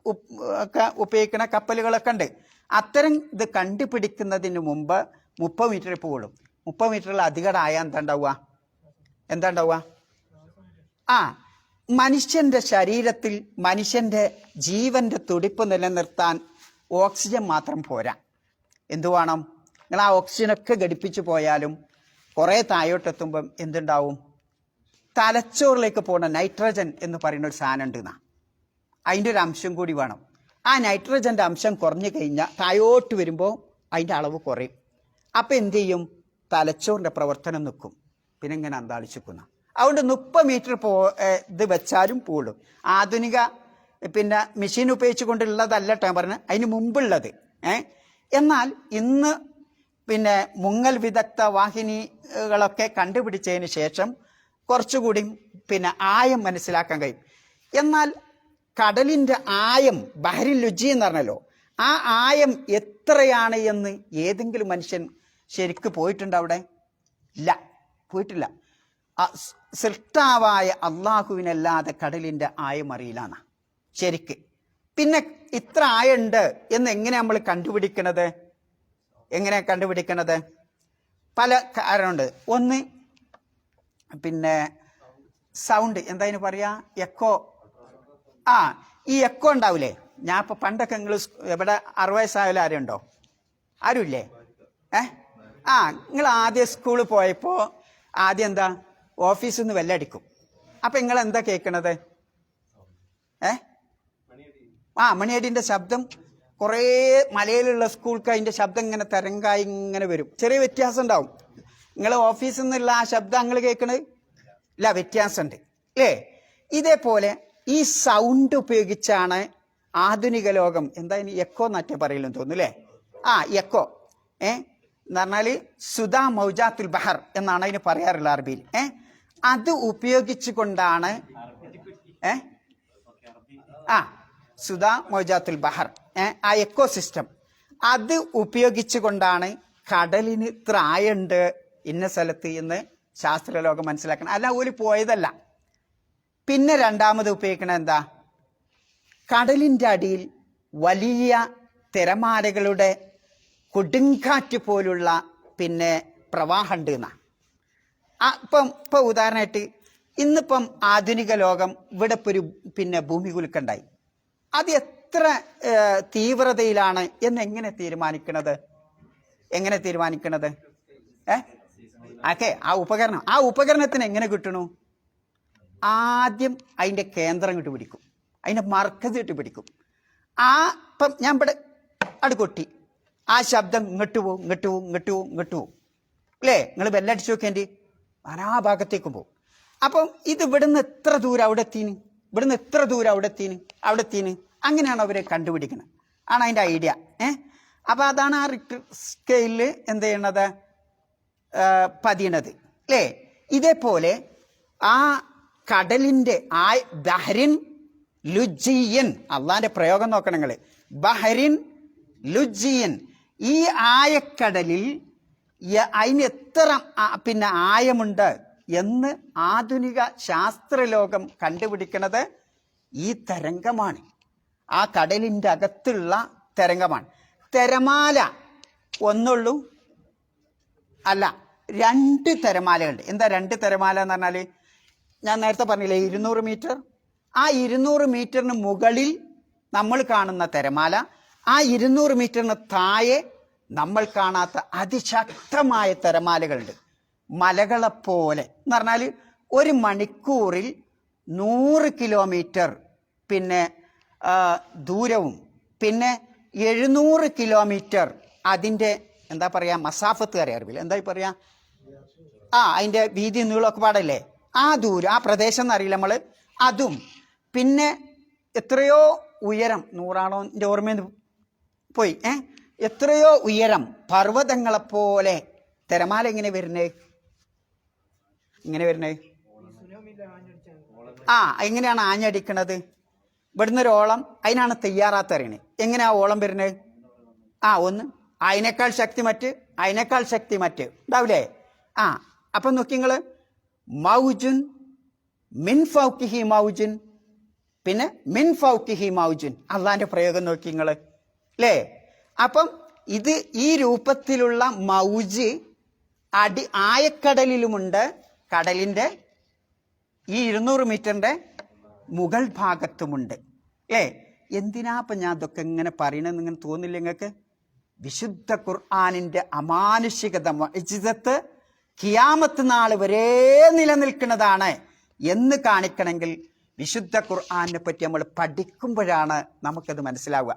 Speaker 2: ഒക്കെ ഉപയോഗിക്കുന്ന കപ്പലുകളൊക്കെ ഉണ്ട്. അത്തരം ഇത് കണ്ടുപിടിക്കുന്നതിന് മുമ്പ് 30 മീറ്റർ പോവുള്ളൂ. 30 മീറ്ററിൽ അധികമായ എന്താ ഉണ്ടാവുക? മനുഷ്യന്റെ ശരീരത്തിൽ മനുഷ്യന്റെ ജീവന്റെ തുടിപ്പ് നിലനിർത്താൻ ഓക്സിജൻ മാത്രം പോരാ. എന്തു വേണം? നിങ്ങൾ ആ ഓക്സിജനൊക്കെ ഘടിപ്പിച്ചു പോയാലും കുറെ താഴോട്ടെത്തുമ്പം എന്തുണ്ടാവും? തലച്ചോറിലേക്ക് പോകുന്ന നൈട്രജൻ എന്ന് പറയുന്ന ഒരു സാധനം ഉണ്ട്. അതിൻ്റെ ഒരു അംശം കൂടി വേണം. ആ നൈട്രജന്റെ അംശം കുറഞ്ഞു കഴിഞ്ഞാൽ താഴോട്ട് വരുമ്പോൾ അതിൻ്റെ അളവ് കുറയും. അപ്പം എന്ത് ചെയ്യും? തലച്ചോറിൻ്റെ പ്രവർത്തനം നിൽക്കും. പിന്നെ ഇങ്ങനെ അന്താളിച്ചിരിക്കുന്ന. അതുകൊണ്ട് 30 മീറ്റർ ഇത് വെച്ചാലും പോളൂ. ആധുനിക പിന്നെ മെഷീൻ ഉപയോഗിച്ചുകൊണ്ടുള്ളതല്ല കേട്ടോ പറഞ്ഞത്, അതിന് മുമ്പുള്ളത്. എന്നാൽ ഇന്ന് പിന്നെ മുങ്ങൽ വിദഗ്ധ വാഹിനികളൊക്കെ കണ്ടുപിടിച്ചതിന് ശേഷം കുറച്ചുകൂടി പിന്നെ ആയം മനസ്സിലാക്കാൻ കഴിയും. എന്നാൽ കടലിൻ്റെ ആയം, ബഹരിൻ ലുജ്ജി എന്ന് പറഞ്ഞല്ലോ, ആ ആയം എത്രയാണ് എന്ന് ഏതെങ്കിലും മനുഷ്യൻ ശരിക്ക് പോയിട്ടുണ്ട് അവിടെ? ഇല്ല, പോയിട്ടില്ല. സൃഷ്ടാവായ അള്ളാഹുവിനല്ലാതെ കടലിൻ്റെ ആയം അറിയില്ലാന്ന ശരിക്ക്. പിന്നെ ഇത്ര ആയുണ്ട് എന്ന് എങ്ങനെ നമ്മൾ കണ്ടുപിടിക്കണത്? പല കാരണമുണ്ട്. ഒന്ന് പിന്നെ സൗണ്ട്, എന്താ പറയാ, എക്കോ. ഈ എക്കോ ഉണ്ടാവില്ലേ? ഞാൻ ഇപ്പൊ പണ്ടൊക്കെ നിങ്ങൾ എവിടെ 60 വയസ്സായാലും ആരുണ്ടോ? ആരുമില്ലേ? നിങ്ങൾ ആദ്യം സ്കൂളിൽ പോയപ്പോ ആദ്യം എന്താ, ഓഫീസിൽ നിന്ന് വെല്ലടിക്കും. അപ്പൊ നിങ്ങൾ എന്താ കേൾക്കണത്? മണിയടിന്റെ ശബ്ദം. കുറേ മലയിലുള്ള സ്കൂൾക്ക് അതിന്റെ ശബ്ദം ഇങ്ങനെ തരംഗായി ഇങ്ങനെ വരും. ചെറിയ വ്യത്യാസം ഉണ്ടാവും. നിങ്ങൾ ഓഫീസിൽ നിന്നുള്ള ആ ശബ്ദം നിങ്ങൾ കേൾക്കണത് ഇല്ല, വ്യത്യാസമുണ്ട് അല്ലേ? ഇതേപോലെ ഈ സൗണ്ട് ഉപയോഗിച്ചാണ് ആധുനിക ലോകം, എന്താ ഇനി എക്കോ എന്നറ്റേ പറയലെന്ന് തോന്നുന്നു അല്ലേ? എക്കോ എന്ന് പറഞ്ഞാല് സുധാ മൗജാത്തുൽ ബഹർ എന്നാണ് അതിന് പറയാറുള്ള അറബിയിൽ. അത് ഉപയോഗിച്ചുകൊണ്ടാണ് സുധാ മൗജാത്തുൽ ബഹർ, ആ എക്കോ സിസ്റ്റം, അത് ഉപയോഗിച്ചുകൊണ്ടാണ് കടലിന് ഇത്ര ആയുണ്ട് ഇന്ന സ്ഥലത്ത് എന്ന് ശാസ്ത്രലോകം മനസ്സിലാക്കണം. അല്ല, ഒരു പോയതല്ല. പിന്നെ രണ്ടാമത് ഉപയോഗിക്കണ എന്താ? കടലിൻ്റെ അടിയിൽ വലിയ തിരമാലകളുടെ കൊടുങ്കാറ്റ് പോലുള്ള പിന്നെ പ്രവാഹമുണ്ട് എന്നാ. ഇപ്പം ഉദാഹരണമായിട്ട് ഇന്നിപ്പം ആധുനിക ലോകം ഇവിടെ ഇപ്പോൾ ഒരു പിന്നെ ഭൂമി കുലുക്കുണ്ടായി. അത് എത്ര തീവ്രതയിലാണ് എന്ന് എങ്ങനെ തീരുമാനിക്കണത്? ആ ഉപകരണത്തിന് എങ്ങനെ കിട്ടണു? ആദ്യം അതിൻ്റെ കേന്ദ്രം കിട്ടി പിടിക്കും, അതിൻ്റെ മർക്കസ് കിട്ടി പിടിക്കും. ഇപ്പം ഞാൻ ഇവിടെ അടുക്കൊട്ടി, ആ ശബ്ദം ഇങ്ങോട്ട് പോവും അല്ലേ? നിങ്ങൾ ബെല്ലടിച്ചു നോക്കേണ്ടി ആ ഭാഗത്തേക്കും പോകും. അപ്പം ഇത് ഇവിടുന്ന് എത്ര ദൂരം അവിടെ എത്തീന്, അവിടെ എത്തീന്, അങ്ങനെയാണ് അവർ കണ്ടുപിടിക്കുന്നത്, ആണ് അതിൻ്റെ ഐഡിയ. അപ്പോൾ അതാണ് ആ റിക്ടർ സ്കെയിലിൽ എന്ത് ചെയ്യണത്, പതിയണത് അല്ലേ. ഇതേപോലെ ആ കടലിൻ്റെ ബഹ്റിൻ ലുജിയൻ, അള്ളാന്റെ പ്രയോഗം നോക്കണം നിങ്ങൾ, ബഹ്റിൻ ലുജിയൻ, ഈ ആയക്കടലിൽ അതിന് എത്ര പിന്നെ ആയമുണ്ട് എന്ന് ആധുനിക ശാസ്ത്രലോകം കണ്ടുപിടിക്കുന്നത് ഈ തരംഗമാണ്, ആ കടലിൻ്റെ അകത്തുള്ള തരംഗമാണ്. തിരമാല ഒന്നുള്ളൂ, അല്ല 2 തിരമാലകളുണ്ട്. എന്താ 2 തിരമാല എന്ന് പറഞ്ഞാൽ, ഞാൻ നേരത്തെ പറഞ്ഞില്ലേ 200 മീറ്റർ, ആ 200 മീറ്ററിന് മുകളിൽ നമ്മൾ കാണുന്ന തിരമാല, ആ 200 മീറ്ററിന് താഴെ നമ്മൾ കാണാത്ത അതിശക്തമായ തിരമാലകളുണ്ട്, മലകളെപ്പോലെ. എന്ന് പറഞ്ഞാൽ 1 മണിക്കൂറിൽ 100 കിലോമീറ്റർ പിന്നെ ദൂരവും പിന്നെ 700 കിലോമീറ്റർ അതിൻ്റെ എന്താ പറയുക, മസാഫത്ത് അറിയാറില്ല, എന്താ പറയുക, അതിൻ്റെ വീതി നീളമൊക്കെ പാടല്ലേ, ആ ദൂരം, ആ പ്രദേശം എന്നറിയില്ല നമ്മൾ, അതും പിന്നെ എത്രയോ ഉയരം, 100 എൻ്റെ ഓർമ്മയിൽ പോയി, എത്രയോ ഉയരം, പർവ്വതങ്ങളെപ്പോലെ തിരമാല എങ്ങനെ വരുന്നത്, എങ്ങനെയാണ് ആഞ്ഞടിക്കണത്, ഇവിടുന്ന് ഒരു ഓളം, അതിനാണ് തയ്യാറാത്ത അറിയണേ. എങ്ങനെയാ ഓളം വരുന്നത്, ഒന്ന് അതിനേക്കാൾ ശക്തി മറ്റ്, അതിനേക്കാൾ ശക്തി മറ്റ് ഉണ്ടാവില്ലേ. അപ്പം നോക്കി നിങ്ങൾ, മൗജുൻ മിൻ ഫൗക്കിഹി മൗജുൻ, പിന്നെ മിൻ ഫൗക്കിഹി മൗജുൻ, അള്ളാന്റെ പ്രയോഗം നോക്കി നിങ്ങൾ അല്ലേ. അപ്പം ഇത് ഈ രൂപത്തിലുള്ള മൗജ് ആയക്കടലിലുമുണ്ട്, കടലിൻ്റെ ഈ 200 മീറ്ററിൻ്റെ മുകൾ ഭാഗത്തുമുണ്ട് അല്ലേ. എന്തിനാ അപ്പം ഞാൻ അതൊക്കെ ഇങ്ങനെ പറയണമെന്ന് ഇങ്ങനെ തോന്നില്ല നിങ്ങൾക്ക്? വിശുദ്ധ ഖുർആനിൻ്റെ അമാനുഷികത, മുഅ്ജിസത്ത് ഖിയാമത്ത് നാൾ വരെ നിലനിൽക്കുന്നതാണ് എന്ന് കാണിക്കണമെങ്കിൽ വിശുദ്ധ ഖുർആനെ പറ്റി നമ്മൾ പഠിക്കുമ്പോഴാണ് നമുക്കത് മനസ്സിലാവുക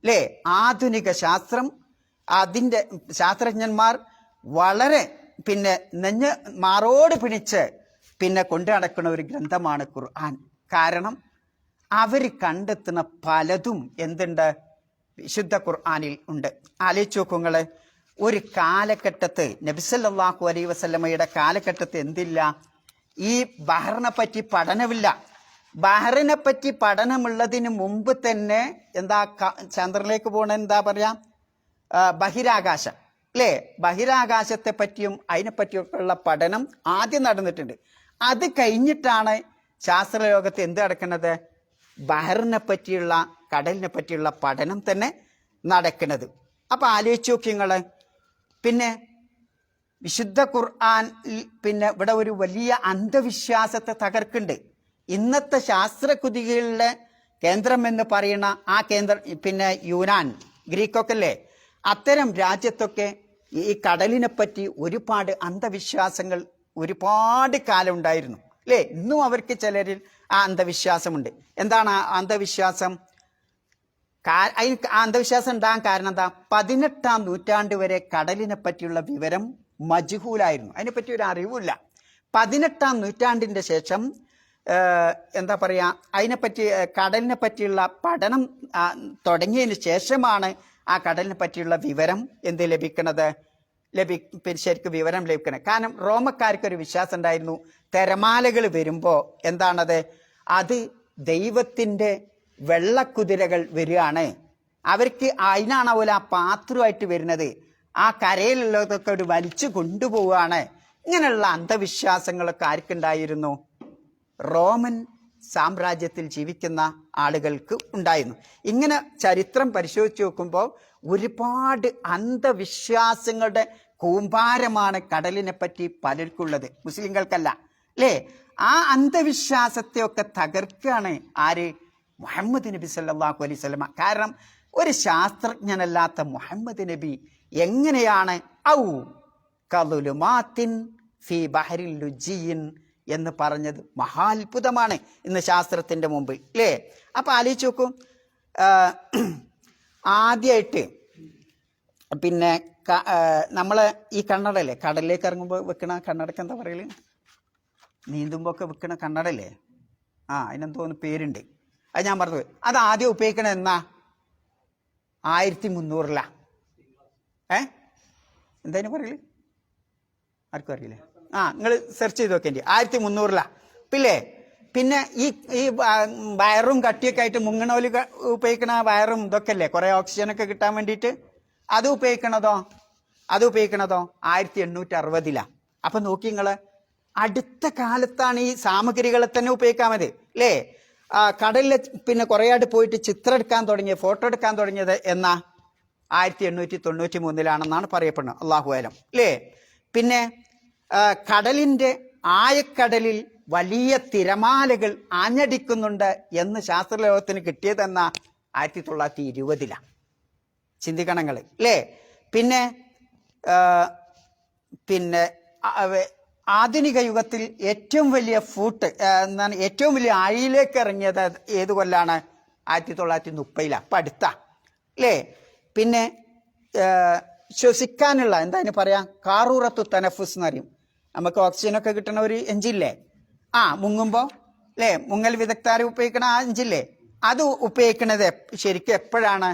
Speaker 2: അല്ലേ. ആധുനിക ശാസ്ത്രം, അതിൻ്റെ ശാസ്ത്രജ്ഞന്മാർ വളരെ പിന്നെ മാറോട് പിടിച്ച് പിന്നെ കൊണ്ടു നടക്കുന്ന ഒരു ഗ്രന്ഥമാണ് ഖുർആൻ. കാരണം അവർ കണ്ടെത്തുന്ന പലതും എന്തുണ്ട്, വിശുദ്ധ ഖുർആനിൽ ഉണ്ട്. ആലോചിച്ച് നോക്കുങ്ങൾ, ഒരു കാലഘട്ടത്ത് നബി സല്ലല്ലാഹു അലൈഹി വസല്ലമയുടെ കാലഘട്ടത്ത് എന്തില്ല, ഈ ബഹറിനെ പറ്റി പഠനമില്ല. ബഹറിനെ പറ്റി പഠനമുള്ളതിന് മുമ്പ് തന്നെ എന്താ, ചന്ദ്രനിലേക്ക് പോകണ എന്താ പറയാ, ബഹിരാകാശം അല്ലേ. ബഹിരാകാശത്തെ പറ്റിയും അതിനെപ്പറ്റിയൊക്കെ ഉള്ള പഠനം ആദ്യം നടന്നിട്ടുണ്ട്. അത് കഴിഞ്ഞിട്ടാണ് ശാസ്ത്രലോകത്ത് എന്ത് നടക്കുന്നത്, ബഹറിനെ പറ്റിയുള്ള, കടലിനെ പറ്റിയുള്ള പഠനം തന്നെ നടക്കുന്നത്. അപ്പം ആലോചിച്ച് നോക്കി നിങ്ങൾ. പിന്നെ വിശുദ്ധ ഖുർആൻ പിന്നെ ഇവിടെ ഒരു വലിയ അന്ധവിശ്വാസത്തെ തകർക്കുന്നുണ്ട്. ഇന്നത്തെ ശാസ്ത്രകുതികളുടെ കേന്ദ്രം എന്ന് പറയുന്ന ആ കേന്ദ്രം പിന്നെ യുനാൻ, ഗ്രീക്കൊക്കെ അല്ലേ, അത്തരം രാജ്യത്തൊക്കെ ഈ കടലിനെ പറ്റി ഒരുപാട് അന്ധവിശ്വാസങ്ങൾ ഒരുപാട് കാലം ഉണ്ടായിരുന്നു അല്ലേ. ഇന്നും അവർക്ക് ചിലരിൽ ആ അന്ധവിശ്വാസമുണ്ട്. എന്താണ് ആ അന്ധവിശ്വാസം? ആ അന്ധവിശ്വാസം ഉണ്ടാകാൻ കാരണം എന്താ, 18ാം നൂറ്റാണ്ട് വരെ കടലിനെ പറ്റിയുള്ള വിവരം മജ്ഹൂലായിരുന്നു, അതിനെപ്പറ്റി ഒരു അറിവില്ല. 18ാം നൂറ്റാണ്ടിൻ്റെ ശേഷം എന്താ പറയുക, അതിനെപ്പറ്റി കടലിനെ പറ്റിയുള്ള പഠനം തുടങ്ങിയതിന് ശേഷമാണ് ആ കടലിനെ പറ്റിയുള്ള വിവരം എന്ത് ലഭിക്കുന്നത്, ശരിക്കും വിവരം ലഭിക്കണം. കാരണം റോമക്കാർക്കൊരു വിശ്വാസം ഉണ്ടായിരുന്നു, തിരമാലകൾ വരുമ്പോൾ എന്താണത്, അത് ദൈവത്തിൻ്റെ വെള്ളക്കുതിരകൾ വരികയാണ്, അവർക്ക് അതിനാണ് പോലെ ആ പാത്രമായിട്ട് വരുന്നത്, ആ കരയിലുള്ളതൊക്കെ ഒരു വലിച്ചു കൊണ്ടുപോവുകയാണ്. ഇങ്ങനെയുള്ള അന്ധവിശ്വാസങ്ങളൊക്കെ ആർക്കുണ്ടായിരുന്നു, റോമൻ സാമ്രാജ്യത്തിൽ ജീവിക്കുന്ന ആളുകൾക്ക് ഉണ്ടായിരുന്നു. ഇങ്ങനെ ചരിത്രം പരിശോധിച്ച് നോക്കുമ്പോൾ ഒരുപാട് അന്ധവിശ്വാസങ്ങളുടെ കൂമ്പാരമാണ് കടലിനെ പറ്റി പലർക്കുള്ളത്, മുസ്ലിങ്ങൾക്കല്ല അല്ലേ. ആ അന്ധവിശ്വാസത്തെയൊക്കെ തകർക്കുകയാണ് ആര്, മുഹമ്മദ് നബി സല്ലല്ലാഹു അലൈഹി വസല്ലമ. കാരണം ഒരു ശാസ്ത്രജ്ഞനല്ലാത്ത മുഹമ്മദ് നബി എങ്ങനെയാണ് ഔ കളുലുമാത്തിൻ ഫി ബഹരിൽ ലുജിയിൻ എന്ന് പറഞ്ഞത് മഹാത്ഭുതമാണ് ഇന്ന് ശാസ്ത്രത്തിൻ്റെ മുമ്പ് അല്ലേ. അപ്പം ആലോചിച്ച് നോക്കൂ, ആദ്യമായിട്ട് പിന്നെ നമ്മൾ ഈ കണ്ണടല്ലേ, കടലിലേക്ക് ഇറങ്ങുമ്പോൾ വെക്കണ കണ്ണടക്ക് എന്താ പറയല്, നീന്തുമ്പോൾ ഒക്കെ വെക്കണ കണ്ണടല്ലേ, അതിനെന്തോന്ന് പേരുണ്ട്. അത് ഞാൻ പറഞ്ഞു. അത് ആദ്യം ഉപയോഗിക്കണത് എന്നാ? 1300 എന്തായാലും പറയല്, ആർക്കും അറിയില്ലേ? നിങ്ങൾ സെർച്ച് ചെയ്ത് നോക്കേണ്ടി. 1300 പിന്നെ ഈ വയറും കട്ടിയൊക്കെ ആയിട്ട് മുങ്ങണോല് ഉപയോഗിക്കണ വയറും ഇതൊക്കെ അല്ലേ, കുറെ ഓക്സിജനൊക്കെ കിട്ടാൻ വേണ്ടിയിട്ട്. അത് ഉപയോഗിക്കണതോ 1860. അപ്പൊ നോക്കി നിങ്ങള്, അടുത്ത കാലത്താണ് ഈ സാമഗ്രികളെ തന്നെ ഉപയോഗിക്കാൻ മതി അല്ലേ. കടലിൽ പിന്നെ കുറെ ആയിട്ട് പോയിട്ട് ചിത്രം എടുക്കാൻ തുടങ്ങിയത്, ഫോട്ടോ എടുക്കാൻ തുടങ്ങിയത് എന്നാ? 1893 പറയപ്പെടുന്നത്. അള്ളാഹു ആലം അല്ലേ. പിന്നെ കടലിന്റെ ആഴക്കടലിൽ വലിയ തിരമാലകൾ ആഞ്ഞടിക്കുന്നുണ്ട് എന്ന് ശാസ്ത്രലോകത്തിന് കിട്ടിയതെന്ന 1920. ചിന്തിക്കണങ്ങൾ അല്ലേ. പിന്നെ ആധുനിക യുഗത്തിൽ ഏറ്റവും വലിയ എന്താണ്, ഏറ്റവും വലിയ ആഴിയിലേക്ക് ഇറങ്ങിയത് ഏത് കൊല്ലാണ്? 1930. അപ്പം അടുത്ത അല്ലേ. പിന്നെ ശ്വസിക്കാനുള്ള എന്താണ് പറയാ, കാറൂറത്തു തനഫുസ് എന്ന് പറയും. നമുക്ക് ഓക്സിജനൊക്കെ കിട്ടുന്ന ഒരു എഞ്ചില്ലേ, മുങ്ങുമ്പോ അല്ലേ, മുങ്ങൽ വിദഗ്ധർ ഉപയോഗിക്കണ ആ എഞ്ചില്ലേ, അത് ഉപയോഗിക്കണത് ശരിക്കും എപ്പോഴാണ്?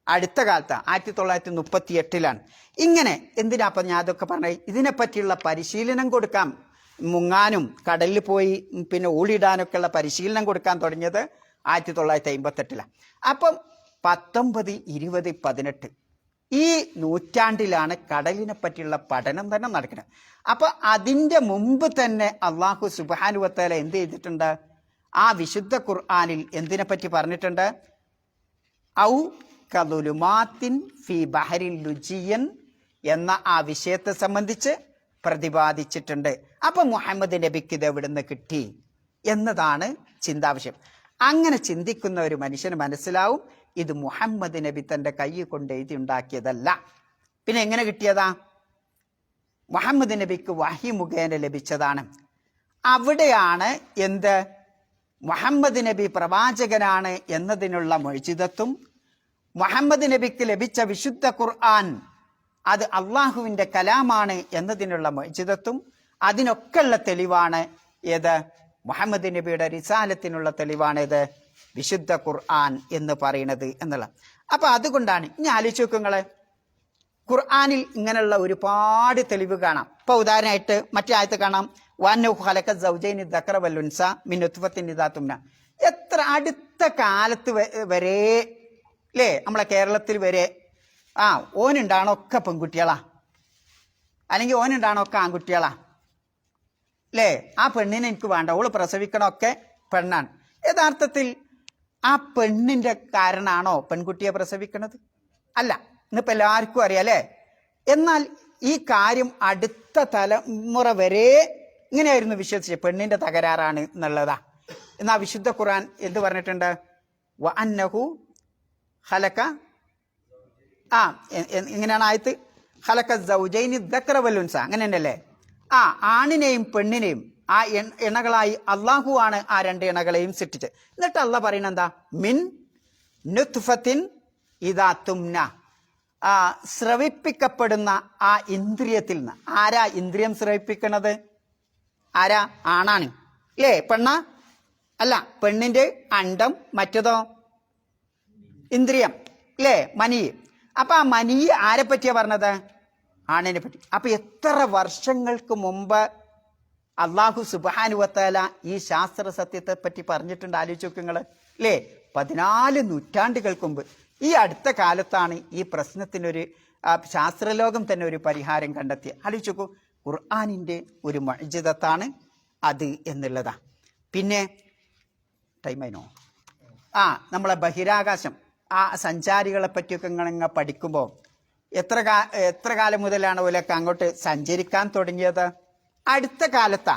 Speaker 2: അടുത്ത കാലത്ത് 1938. ഇങ്ങനെ എന്തിനാപ്പം ഞാൻ അതൊക്കെ പറഞ്ഞത്? ഇതിനെപ്പറ്റിയുള്ള പരിശീലനം കൊടുക്കാം. മുങ്ങാനും കടലിൽ പോയി പിന്നെ ഓടിയിടാനൊക്കെ ഉള്ള പരിശീലനം കൊടുക്കാൻ തുടങ്ങിയത് 1958. അപ്പം 19, 20, 18 ഈ നൂറ്റാണ്ടിലാണ് കടലിനെ പറ്റിയുള്ള പഠനം തന്നെ നടക്കുന്നത്. അപ്പൊ അതിൻ്റെ മുമ്പ് തന്നെ അള്ളാഹു സുബ്ഹാനഹു വ തആല എന്ത് ചെയ്തിട്ടുണ്ട്? ആ വിശുദ്ധ ഖുർആനിൽ എന്തിനെ പറ്റി പറഞ്ഞിട്ടുണ്ട്? ഔ കദുലുമാത്തിൻ ഫി ബഹരിൻ ലുജിയൻ എന്ന ആ വിഷയത്തെ സംബന്ധിച്ച് പ്രതിപാദിച്ചിട്ടുണ്ട്. അപ്പൊ മുഹമ്മദ് നബിക്ക് ഇത് എവിടുന്ന് കിട്ടി എന്നതാണ് ചിന്താവിഷയം. അങ്ങനെ ചിന്തിക്കുന്ന ഒരു മനുഷ്യന് മനസ്സിലാവും ഇത് മുഹമ്മദ് നബി തന്റെ കൈ കൊണ്ട് എഴുതി ഉണ്ടാക്കിയതല്ല. പിന്നെ എങ്ങനെ കിട്ടിയതാ? മുഹമ്മദ് നബിക്ക് വഹി മുഖേന ലഭിച്ചതാണ്. അവിടെയാണ് എന്ത്, മുഹമ്മദ് നബി പ്രവാചകനാണ് എന്നതിനുള്ള മുഅ്ജിസത്തും മുഹമ്മദ് നബിക്ക് ലഭിച്ച വിശുദ്ധ ഖുർആൻ അത് അള്ളാഹുവിന്റെ കലാമാണ് എന്നതിനുള്ള മുഅ്ജിസത്തും അതിനൊക്കെയുള്ള തെളിവാണ് ഏത്? മുഹമ്മദ് നബിയുടെ റിസാലത്തിനുള്ള തെളിവാണ് ഇത് വിശുദ്ധ ഖുർആൻ എന്ന് പറയുന്നത് എന്നുള്ള. അപ്പൊ അതുകൊണ്ടാണ് ഇനി ആലോചിച്ച് നോക്കുങ്ങള്, ഖുർആനിൽ ഇങ്ങനെയുള്ള ഒരുപാട് തെളിവ് കാണാം. ഇപ്പൊ ഉദാഹരണമായിട്ട് മറ്റേ ആയത്ത് കാണാം, വന്നഹു ഖലഖ സൗജൈനി ദക്കറ വൽ ഉൻസ മിൻ നുത്ഫത്തിൻ ഇദാ തുംന. എത്ര അടുത്ത കാലത്ത് വരെ അല്ലേ, നമ്മളെ കേരളത്തിൽ വരെ ഓനുണ്ടാണോ ഒക്കെ പെൺകുട്ടികളാ, അല്ലെങ്കിൽ ഓനുണ്ടാണോ ഒക്കെ ആൺകുട്ടികളാ അല്ലേ. ആ പെണ്ണിനെ എനിക്ക് വേണ്ട, ഓള് പ്രസവിക്കണമൊക്കെ പെണ്ണാണ്. യഥാർത്ഥത്തിൽ ആ പെണ്ണിന്റെ കാരണമാണോ പെൺകുട്ടിയെ പ്രസവിക്കണത്? അല്ല. ഇന്നിപ്പോൾ എല്ലാവർക്കും അറിയാം അല്ലേ. എന്നാൽ ഈ കാര്യം അടുത്ത തലമുറ വരെ ഇങ്ങനെയായിരുന്നു വിശ്വസിച്ചത്, പെണ്ണിന്റെ തകരാറാണ് എന്നുള്ളതാ. എന്നാ വിശുദ്ധ ഖുർആൻ എന്ത് പറഞ്ഞിട്ടുണ്ട്? വ അന്നഹു ഖലഖ ഇങ്ങനെയാണ് ആയത്ത്, ഖലഖ സൗജൈനി ദക്കറ വൽ ഉൻസ, അങ്ങനെ തന്നെയല്ലേ. ആണിനെയും പെണ്ണിനെയും ആ ഇണകളായി അള്ളാഹു ആണ് ആ രണ്ട് ഇണകളെയും സൃഷ്ടിച്ചത്. എന്നിട്ട് അള്ളാഹ് പറയുന്നത് എന്താ? മിൻ നുത്ഫത്തിൻ ഇദാ തുംന, സ്രവിപ്പിക്കപ്പെടുന്ന ആ ഇന്ദ്രിയത്തിൽ നിന്ന്. ആരാ ഇന്ദ്രിയം സ്രവിപ്പിക്കുന്നത്? ആരാ? ആണാണ് അല്ലേ. പെണ്ണ അല്ല. പെണ്ണിന്റെ അണ്ടം, മറ്റതോ ഇന്ദ്രിയം അല്ലേ, മനി. അപ്പൊ ആ മനി ആരെ പറ്റിയാ പറഞ്ഞത്? ആണിനെ പറ്റി. അപ്പൊ എത്ര വർഷങ്ങൾക്ക് മുമ്പ് അള്ളാഹു സുബ്ഹാനഹു വ തആല ഈ ശാസ്ത്ര സത്യത്തെ പറ്റി പറഞ്ഞിട്ടുണ്ട്. ആലോചിച്ച് നോക്ക് നിങ്ങൾ അല്ലേ. 14 നൂറ്റാണ്ടുകൾക്ക് മുമ്പ്. ഈ അടുത്ത കാലത്താണ് ഈ പ്രശ്നത്തിനൊരു ശാസ്ത്രലോകം തന്നെ ഒരു പരിഹാരം കണ്ടെത്തിയ. ആലോചിച്ച് നോക്കൂ, ഖുർആനിന്റെ ഒരു മുഅ്ജിസത്താണ് അത് എന്നുള്ളതാ. പിന്നെ ടൈമായിനോ? നമ്മളെ ബഹിരാകാശം, ആ സഞ്ചാരികളെ പറ്റിയൊക്കെ ഇങ്ങനെ പഠിക്കുമ്പോൾ എത്ര കാലം മുതലാണ് ഓലൊക്കെ അങ്ങോട്ട് സഞ്ചരിക്കാൻ തുടങ്ങിയത്? അടുത്ത കാലത്താ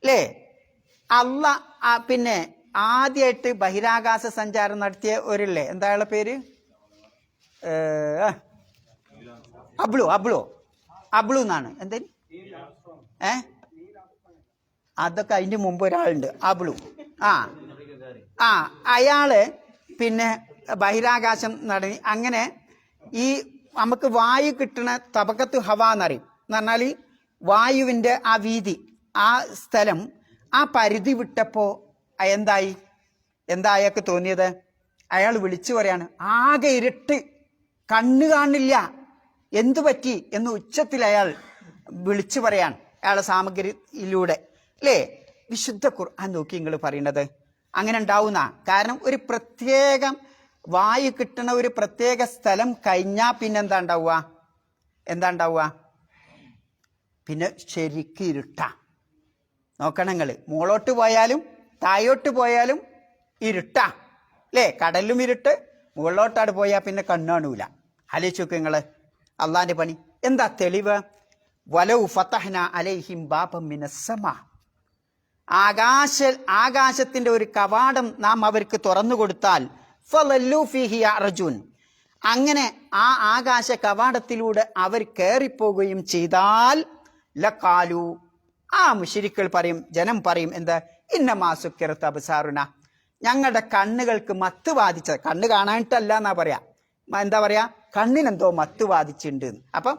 Speaker 2: അല്ലേ. പിന്നെ ആദ്യമായിട്ട് ബഹിരാകാശ സഞ്ചാരം നടത്തിയ ഒരില്ലേ, എന്താ അയാളുടെ പേര്? അബ്ലു എന്നാണ്. എന്തേലും അതൊക്കെ അതിന്റെ മുമ്പ് ഒരാളുണ്ട്, അബ്ലു. അയാള് പിന്നെ ബഹിരാകാശം നടത്തി. അങ്ങനെ ഈ നമുക്ക് വായു കിട്ടുന്ന തബക്കത്ത് ഹവ എന്നറിയും. എന്ന് പറഞ്ഞാൽ വായുവിന്റെ ആ വീതി, ആ സ്ഥലം, ആ പരിധി വിട്ടപ്പോ എന്തായി? എന്താ അയാൾക്ക് തോന്നിയത്? അയാൾ വിളിച്ചു പറയാണ്, ആകെ ഇരുട്ട്, കണ്ണ് കാണില്ല, എന്തു പറ്റി എന്ന് ഉച്ചത്തിൽ അയാൾ വിളിച്ചു പറയാൻ അയാളെ സാമഗ്രിയിലൂടെ, അല്ലേ? വിശുദ്ധ ഖുർആൻ നോക്കി നിങ്ങൾ പറയണത് അങ്ങനെ ഉണ്ടാവുന്ന. കാരണം ഒരു പ്രത്യേകം വായു കിട്ടണ ഒരു പ്രത്യേക സ്ഥലം കഴിഞ്ഞാൽ പിന്നെ എന്താ ഉണ്ടാവുക? പിന്നെ ശരിക്കും ഇരുട്ടാ. നോക്കണം നിങ്ങൾ, മുകളോട്ട് പോയാലും താഴോട്ട് പോയാലും ഇരുട്ടാ, അല്ലേ? കടലിലും ഇരുട്ട്, മുകളിലോട്ടാട് പോയാൽ പിന്നെ കണ്ണാണൂല. ആലോചിച്ച് നോക്ക് നിങ്ങൾ അള്ളാന്റെ പണി. എന്താ തെളിവ്? വലൗ ഫതഹ്ന അലൈഹിം ബാബം മിനസ്സമാ, ആകാശത്തിന്റെ ഒരു കവാടം നാം അവർക്ക് തുറന്നു കൊടുത്താൽ ഫളല്ലു ഫീഹി യഅർജൂൻ, അങ്ങനെ ആ ആകാശ കവാടത്തിലൂടെ അവർ കയറിപ്പോകുകയും ചെയ്താൽ ലഖാലു, ആ മുശ്രിക്കുകൾ പറയും, ജനം പറയും, എന്താ? ഇന്നമാ സുക്കിറത് അബ്സാറുന, ഞങ്ങളുടെ കണ്ണുകൾക്ക് മത്ത് ബാധിച്ചത്. കണ്ണ് കാണാനിട്ടല്ല എന്നാ പറയാ. എന്താ പറയാ? കണ്ണിനെന്തോ മത്ത് ബാധിച്ചിട്ടുണ്ട്. അപ്പം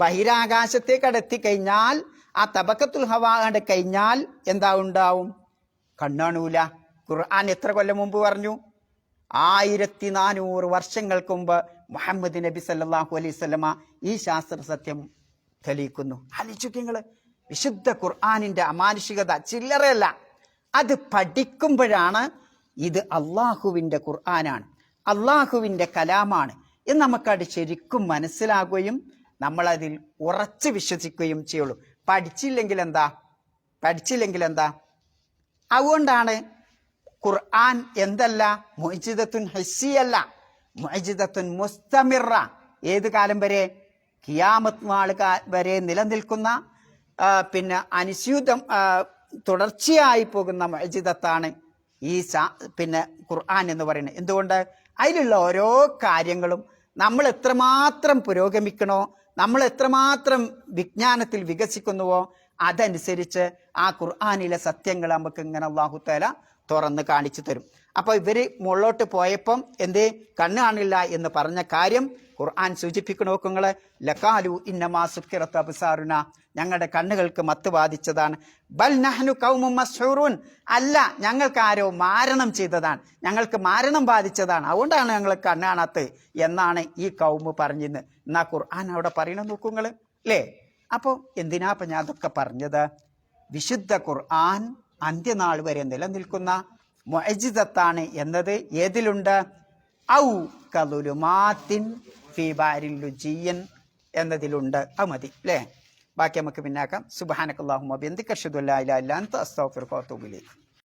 Speaker 2: ബഹിരാകാശത്തേക്ക് എത്തിക്കഴിഞ്ഞാൽ, ആ തബക്കത്തുൽ ഹവാ കഴിഞ്ഞാൽ എന്താ ഉണ്ടാവും? കണ്ണാണൂല. ഖുർആൻ എത്ര കൊല്ലം മുമ്പ് പറഞ്ഞു? 1400 വർഷങ്ങൾക്ക് മുമ്പ് മുഹമ്മദ് നബി സല്ലല്ലാഹു അലൈഹി വസല്ലമ ഈ ശാസ്ത്ര സത്യം തെളിയിക്കുന്നു. ആലോചിക്കുക, വിശുദ്ധ ഖുർആനിന്റെ അമാനുഷികത ചില്ലറയല്ല. അത് പഠിക്കുമ്പോഴാണ് ഇത് അള്ളാഹുവിന്റെ ഖുർആനാണ്, അള്ളാഹുവിന്റെ കലാമാണ് എന്ന് നമുക്കത് ശരിക്കും മനസ്സിലാകുകയും നമ്മളതിൽ ഉറച്ചു വിശ്വസിക്കുകയും ചെയ്യുള്ളൂ. പഠിച്ചില്ലെങ്കിൽ എന്താ? അതുകൊണ്ടാണ് ഖുർആൻ എന്തല്ല, മുഅ്ജിസത്തുൻ ഹിസ്സിയല്ല, മുഅ്ജിസത്തുൻ മുസ്തമിറ. ഏത് കാലം വരെ? ഖിയാമത്ത് നാൾ വരെ നിലനിൽക്കുന്ന, പിന്നെ അനുസ്യൂതം തുടർച്ചയായി പോകുന്ന മുഅ്ജിസത്താണ് ഈ പിന്നെ ഖുർആൻ എന്ന് പറയുന്നത്. എന്തുകൊണ്ട്? അതിലുള്ള ഓരോ കാര്യങ്ങളും നമ്മൾ എത്രമാത്രം പുരോഗമിക്കണോ, നമ്മൾ എത്രമാത്രം വിജ്ഞാനത്തിൽ വികസിക്കുന്നുവോ അതനുസരിച്ച് ആ ഖുർആനിലെ സത്യങ്ങൾ നമുക്ക് ഇങ്ങനെ അല്ലാഹു തആല തുറന്ന് കാണിച്ചു തരും. അപ്പൊ ഇവര് മുകളിലോട്ട് പോയപ്പം എന്തേ കണ്ണ് കാണില്ല എന്ന് പറഞ്ഞ കാര്യം ഖുർആൻ സൂചിപ്പിക്കണ നോക്കുങ്ങള്. ലഖാലു ഇന്നമാ സുക്കിറത് അബ്സാറുന, ഞങ്ങളുടെ കണ്ണുകൾക്ക് മത്ത് ബാധിച്ചതാണ്. ബൽ നഹ്നു ഖൗമും മസ്ഹൂറൂൻ, അല്ല, ഞങ്ങൾക്ക് ആരോ മാരണം ചെയ്തതാണ്, ഞങ്ങൾക്ക് മാരണം ബാധിച്ചതാണ്, അതുകൊണ്ടാണ് ഞങ്ങൾ കണ്ണ് കാണാത്തത് എന്നാണ് ഈ കൗമ് പറഞ്ഞിരുന്നു. എന്നാ ഖുർആൻ അവിടെ പറയണം നോക്കുങ്ങള്, അല്ലേ? അപ്പോ എന്തിനാ ഞാൻ അതൊക്കെ പറഞ്ഞത്? വിശുദ്ധ ഖുർആൻ അന്ത്യനാൾ വരെ നിലനിൽക്കുന്ന മുഅ്ജിസത്താണ് എന്നത് ഏതിലുണ്ട്? ഔ കളുലുമാത്തിൻ ഫീ ബാരിൽ ലുജിയൻ എന്നതിലുണ്ട്. അത് മതി, അല്ലേ? ബാക്കി നമുക്ക് പിന്നാക്കാം. സുബ്ഹാനക്കല്ലാഹുമ്മ ബിഹംദിക അശ്ഹദു അല്ലാ ഇലാഹ ഇല്ല അൻത അസ്തഗ്ഫിറുക വഅതൂബു ഇലൈക്.